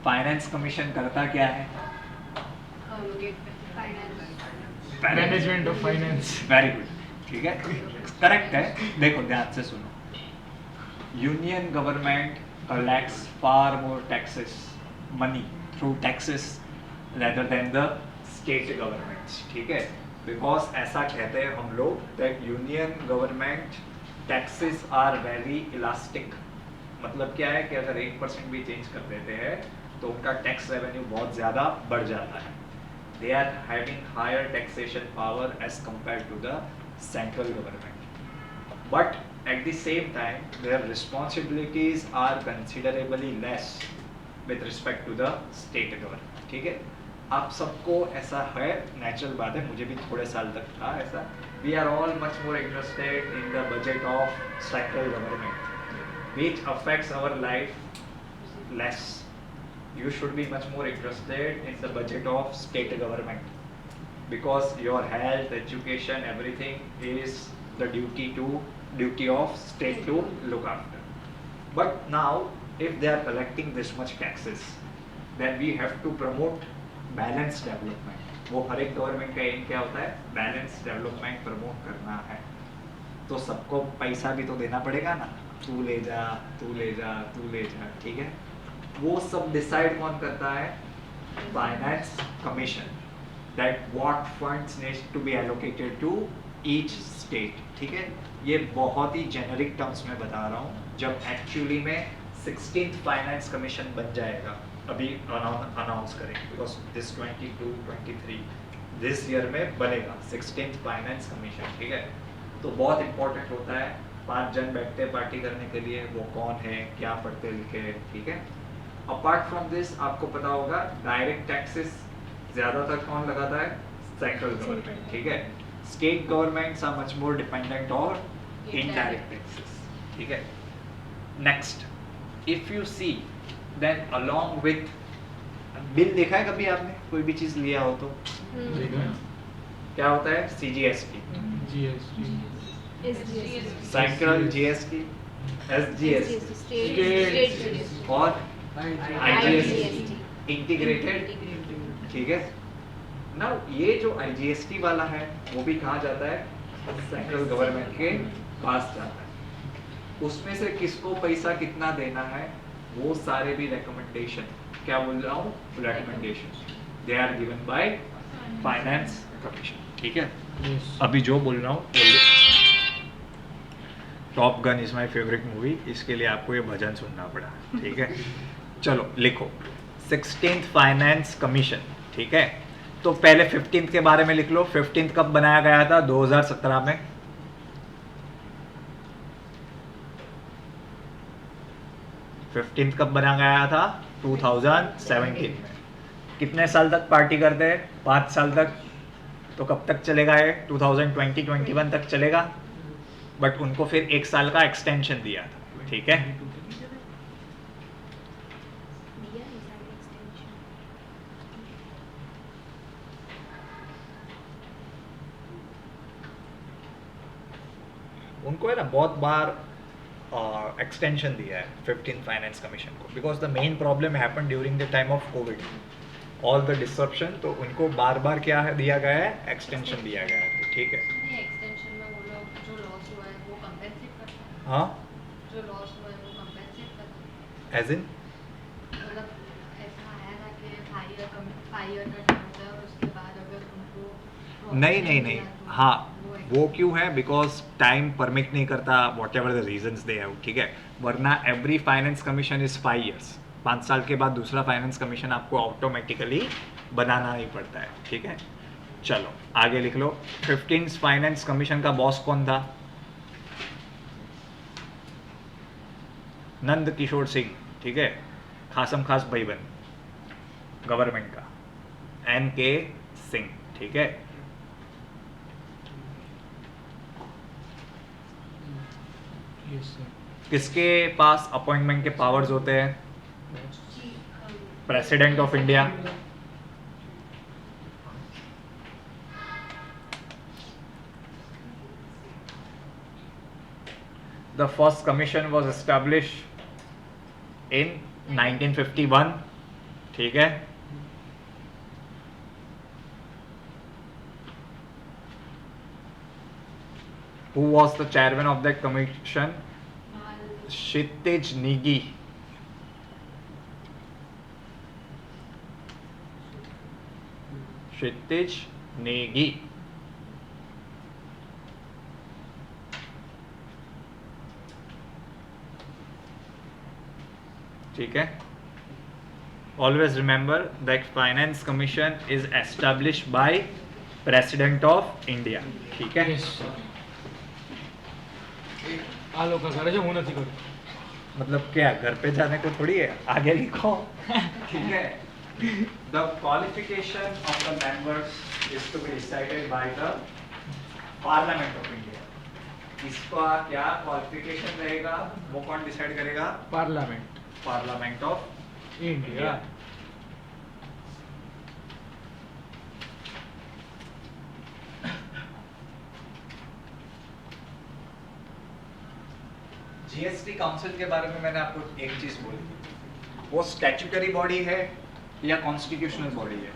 फाइनेंस कमीशन करता क्या है? Management of finance. Very good, ठीक है, करेक्ट है। देखो ध्यान से सुनो, union government collects far more taxes, money through taxes rather than the state governments, ठीक है। बिकॉज ऐसा कहते हैं हम लोग that union government taxes are very elastic. मतलब क्या है कि अगर 1% भी चेंज कर देते हैं तो उनका टैक्स रेवेन्यू बहुत ज़्यादा बढ़ जाता है। They are having higher taxation power as compare to the central government, but at the same time their responsibilities are considerably less with respect to the state government, ठीक है। आप सबको ऐसा है, नेचुरल बात है, मुझे भी थोड़े साल तक था ऐसा। We are all much more interested in the budget of central government which affects our life less. You should be much more interested in the budget of state government because your health, education, everything is the duty of state to look after. But now if they are collecting this much taxes, then we have to promote balanced development. वो हर एक गवर्नमेंट का एम क्या होता है? बैलेंस डेवलपमेंट प्रमोट करना है। तो सबको पैसा भी तो देना पड़ेगा ना, तू ले जा, तू ले जा, तू ले जा, ठीक है। वो सब डिसाइड कौन करता है? Finance commission, that what funds needs to be allocated to each state, ठीक है। ये बहुत ही जेनरिक टर्म्स में बता रहा हूँ, जब एक्चुअली में 16th फाइनेंस कमीशन बन जाएगा, अभी अनाउंस करेंगे बिकॉज दिस 22-23 दिस ईयर में बनेगा 16th फाइनेंस कमीशन, ठीक है। तो बहुत इंपॉर्टेंट होता है, 5 जन बैठते हैं पार्टी करने के लिए, वो कौन है, क्या पढ़ते लिखे हैं, ठीक है। अपार्ट फ्रॉम दिस आपको पता होगा डायरेक्ट टैक्सेस ज़्यादातर कौन लगाता है? सेंट्रल गवर्नमेंट, ठीक है। State governments are much more dependent on indirect taxes, ठीक है। Next, if you see then along with bill, देखा है कभी आपने कोई भी चीज़ लिया हो तो? क्या होता है? CGST, GST, central GST, SGST state और IGST, IGST इंटीग्रेटेड, ठीक है ना। ये जो IGST वाला है वो भी कहाँ जाता है? सेंट्रल गवर्नमेंट के पास जाता है। उसमें से किसको पैसा कितना देना है वो सारे भी रिकमेंडेशन, क्या बोल रहा हूँ? Recommendation they are given by finance commission, ठीक है। अभी जो बोल रहा हूँ, Top Gun is my favourite movie, इसके लिए आपको ये भजन सुनना पड़ा, ठीक है। चलो लिखो 16th फाइनेंस कमीशन, ठीक है। तो पहले 15th के बारे में लिख लो। 15th कब बनाया गया था? 2017 में। कब बनाया गया था? 2017 में। कितने साल तक पार्टी करते हैं? 5 साल तक। तो कब तक चलेगा ये? 2020-21 तक चलेगा। बट उनको फिर 1 साल का एक्सटेंशन दिया था, ठीक है। उनको है ना बहुत बार एक्सटेंशन दिया है 15th फाइनेंस कमीशन को, because the main problem happen during the time of Covid. All the disruption, तो उनको बार बार क्या दिया गया है, एक्सटेंशन दिया गया है, ठीक है। नहीं, एक्सटेंशन में वो लोग जो लॉस हुआ है वो कंपेंसेट करता है, हाँ, जो लॉस हुआ है वो कंपेंसेट करता है, एज इन मतलब ऐसा है ना कि 5 ईयर का टर्म होता है और उसके बाद अगर उनको नहीं नहीं नहीं, profit मिला तो हाँ वो वो क्यों है, बिकॉज टाइम परमिट नहीं करता, what ever the reasons they have, ठीक है। वरना every finance commission is 5 years, 5 साल के बाद दूसरा फाइनेंस कमीशन आपको ऑटोमेटिकली बनाना नहीं पड़ता है, ठीक है। चलो आगे लिख लो। 15th फाइनेंस कमीशन का बॉस कौन था? नंद किशोर सिंह, ठीक है, खासम खास भाईबंद गवर्नमेंट का, NK सिंह, ठीक है। Yes sir. किसके पास अपॉइंटमेंट के पावर्स होते हैं? President of India. The first commission was established in 1951, ठीक है। Who was the chairman of that commission? Kshitij Negi. Kshitij Negi. ठीक है। Always remember that finance commission is established by President of India, ठीक है। Yes sir. આ લોકો કરે છે, હું નથી કરતો। मतलब क्या घर पे जाने को थोड़ी है, आगे लिखो, ठीक है। The qualification of the members is to be decided by the Parliament of India. इसका क्या क्वालिफिकेशन रहेगा, वो कौन डिसाइड करेगा? Parliament parliament of India. GST council के बारे में मैंने आपको एक चीज बोली, वो स्टैट्यूटरी बॉडी है या कॉन्स्टिट्यूशनल बॉडी है?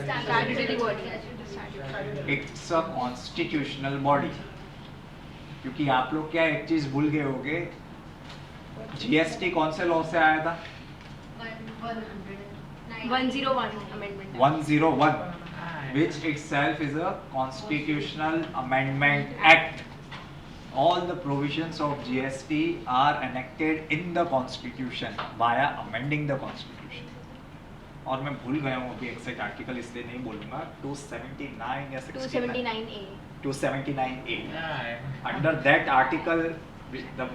स्टैट्यूटरी बॉडी है। It's a constitutional body. क्योंकि आप लोग क्या एक चीज भूल गए होगे, जीएसटी कौन से लॉ से आया था? 101 amendment 101, which itself is a constitutional amendment act. All the provisions of GST are enacted in the constitution via amending the constitution. और मैं भूल गया हूँ अभी एग्जैक्ट आर्टिकल, इसलिए नहीं बोलूँगा। 279 या 279A 279A. Under that article, the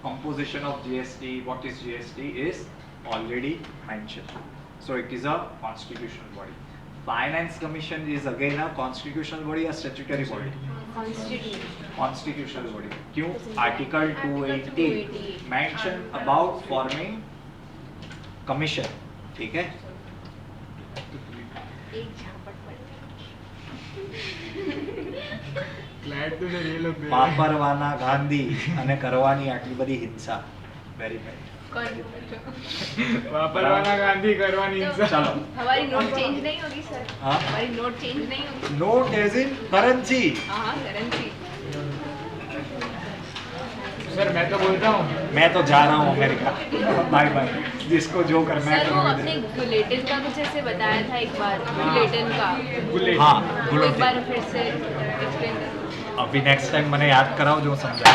composition of GST, what is GST, is already mentioned. So it is a constitutional body. Finance Commission is again a constitutional body or statutory body? Constitutional body. क्यों? Article 280 mention about forming commission, ठीक है। एक झापट पड़ ફ્લેટ તો સર એ લોકો પાપરવાના ગાંધી અને કરવાની આટલી બધી હિંસા, વેરી બેડ। વાપરવાના ગાંધી કરવાની હિંસા। चलो, हमारी नोट चेंज नहीं होगी सर। हाँ? हमारी नोट चेंज नहीं होगी। Note as in currency. हाँ करेंसी। સર मैं तो बोलता हूँ मैं तो जा रहा हूँ अमेरिका, बाय बाय, जिसको जो करना है सर वो करने अपने दे। गुलेटिन का कुछ ऐसे बताया था एक बार, गुलेटिन का। गुलेट। हाँ, वो एक गुलेटिन। बार फिर से एक्सप्लेन करो। अभी नेक्स्ट टाइम मैंने याद कराओ जो समझा।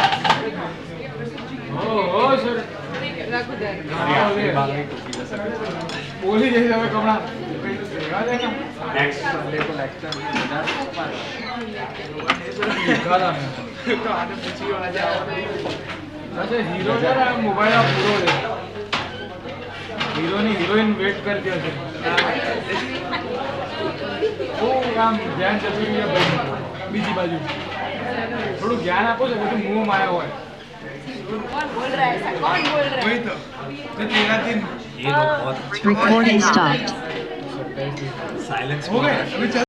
ओ सर रख उधर। પોલી જैसे હવે કમણા સેવા દે ના नेक्स्ट संडे को लेक्चर નિકાલા મેં તો આને પૂછી આ જાવ अच्छा हीरो जरा मोबाइल आप पूरो दे हीरो ની હિરોઈન વેટ કરતી હશે ઓ કામ ધ્યાન જતું રહ્યું ભાઈ બીજી બાજુ થોડું જ્ઞાન આપો છો બધું મોહ માયા હોય कौन बोल रहा है ऐसा? कौन बोल रहा है? वही तो तेरा दिन ये लोग बहुत Recording stopped. साइलेंस हो गए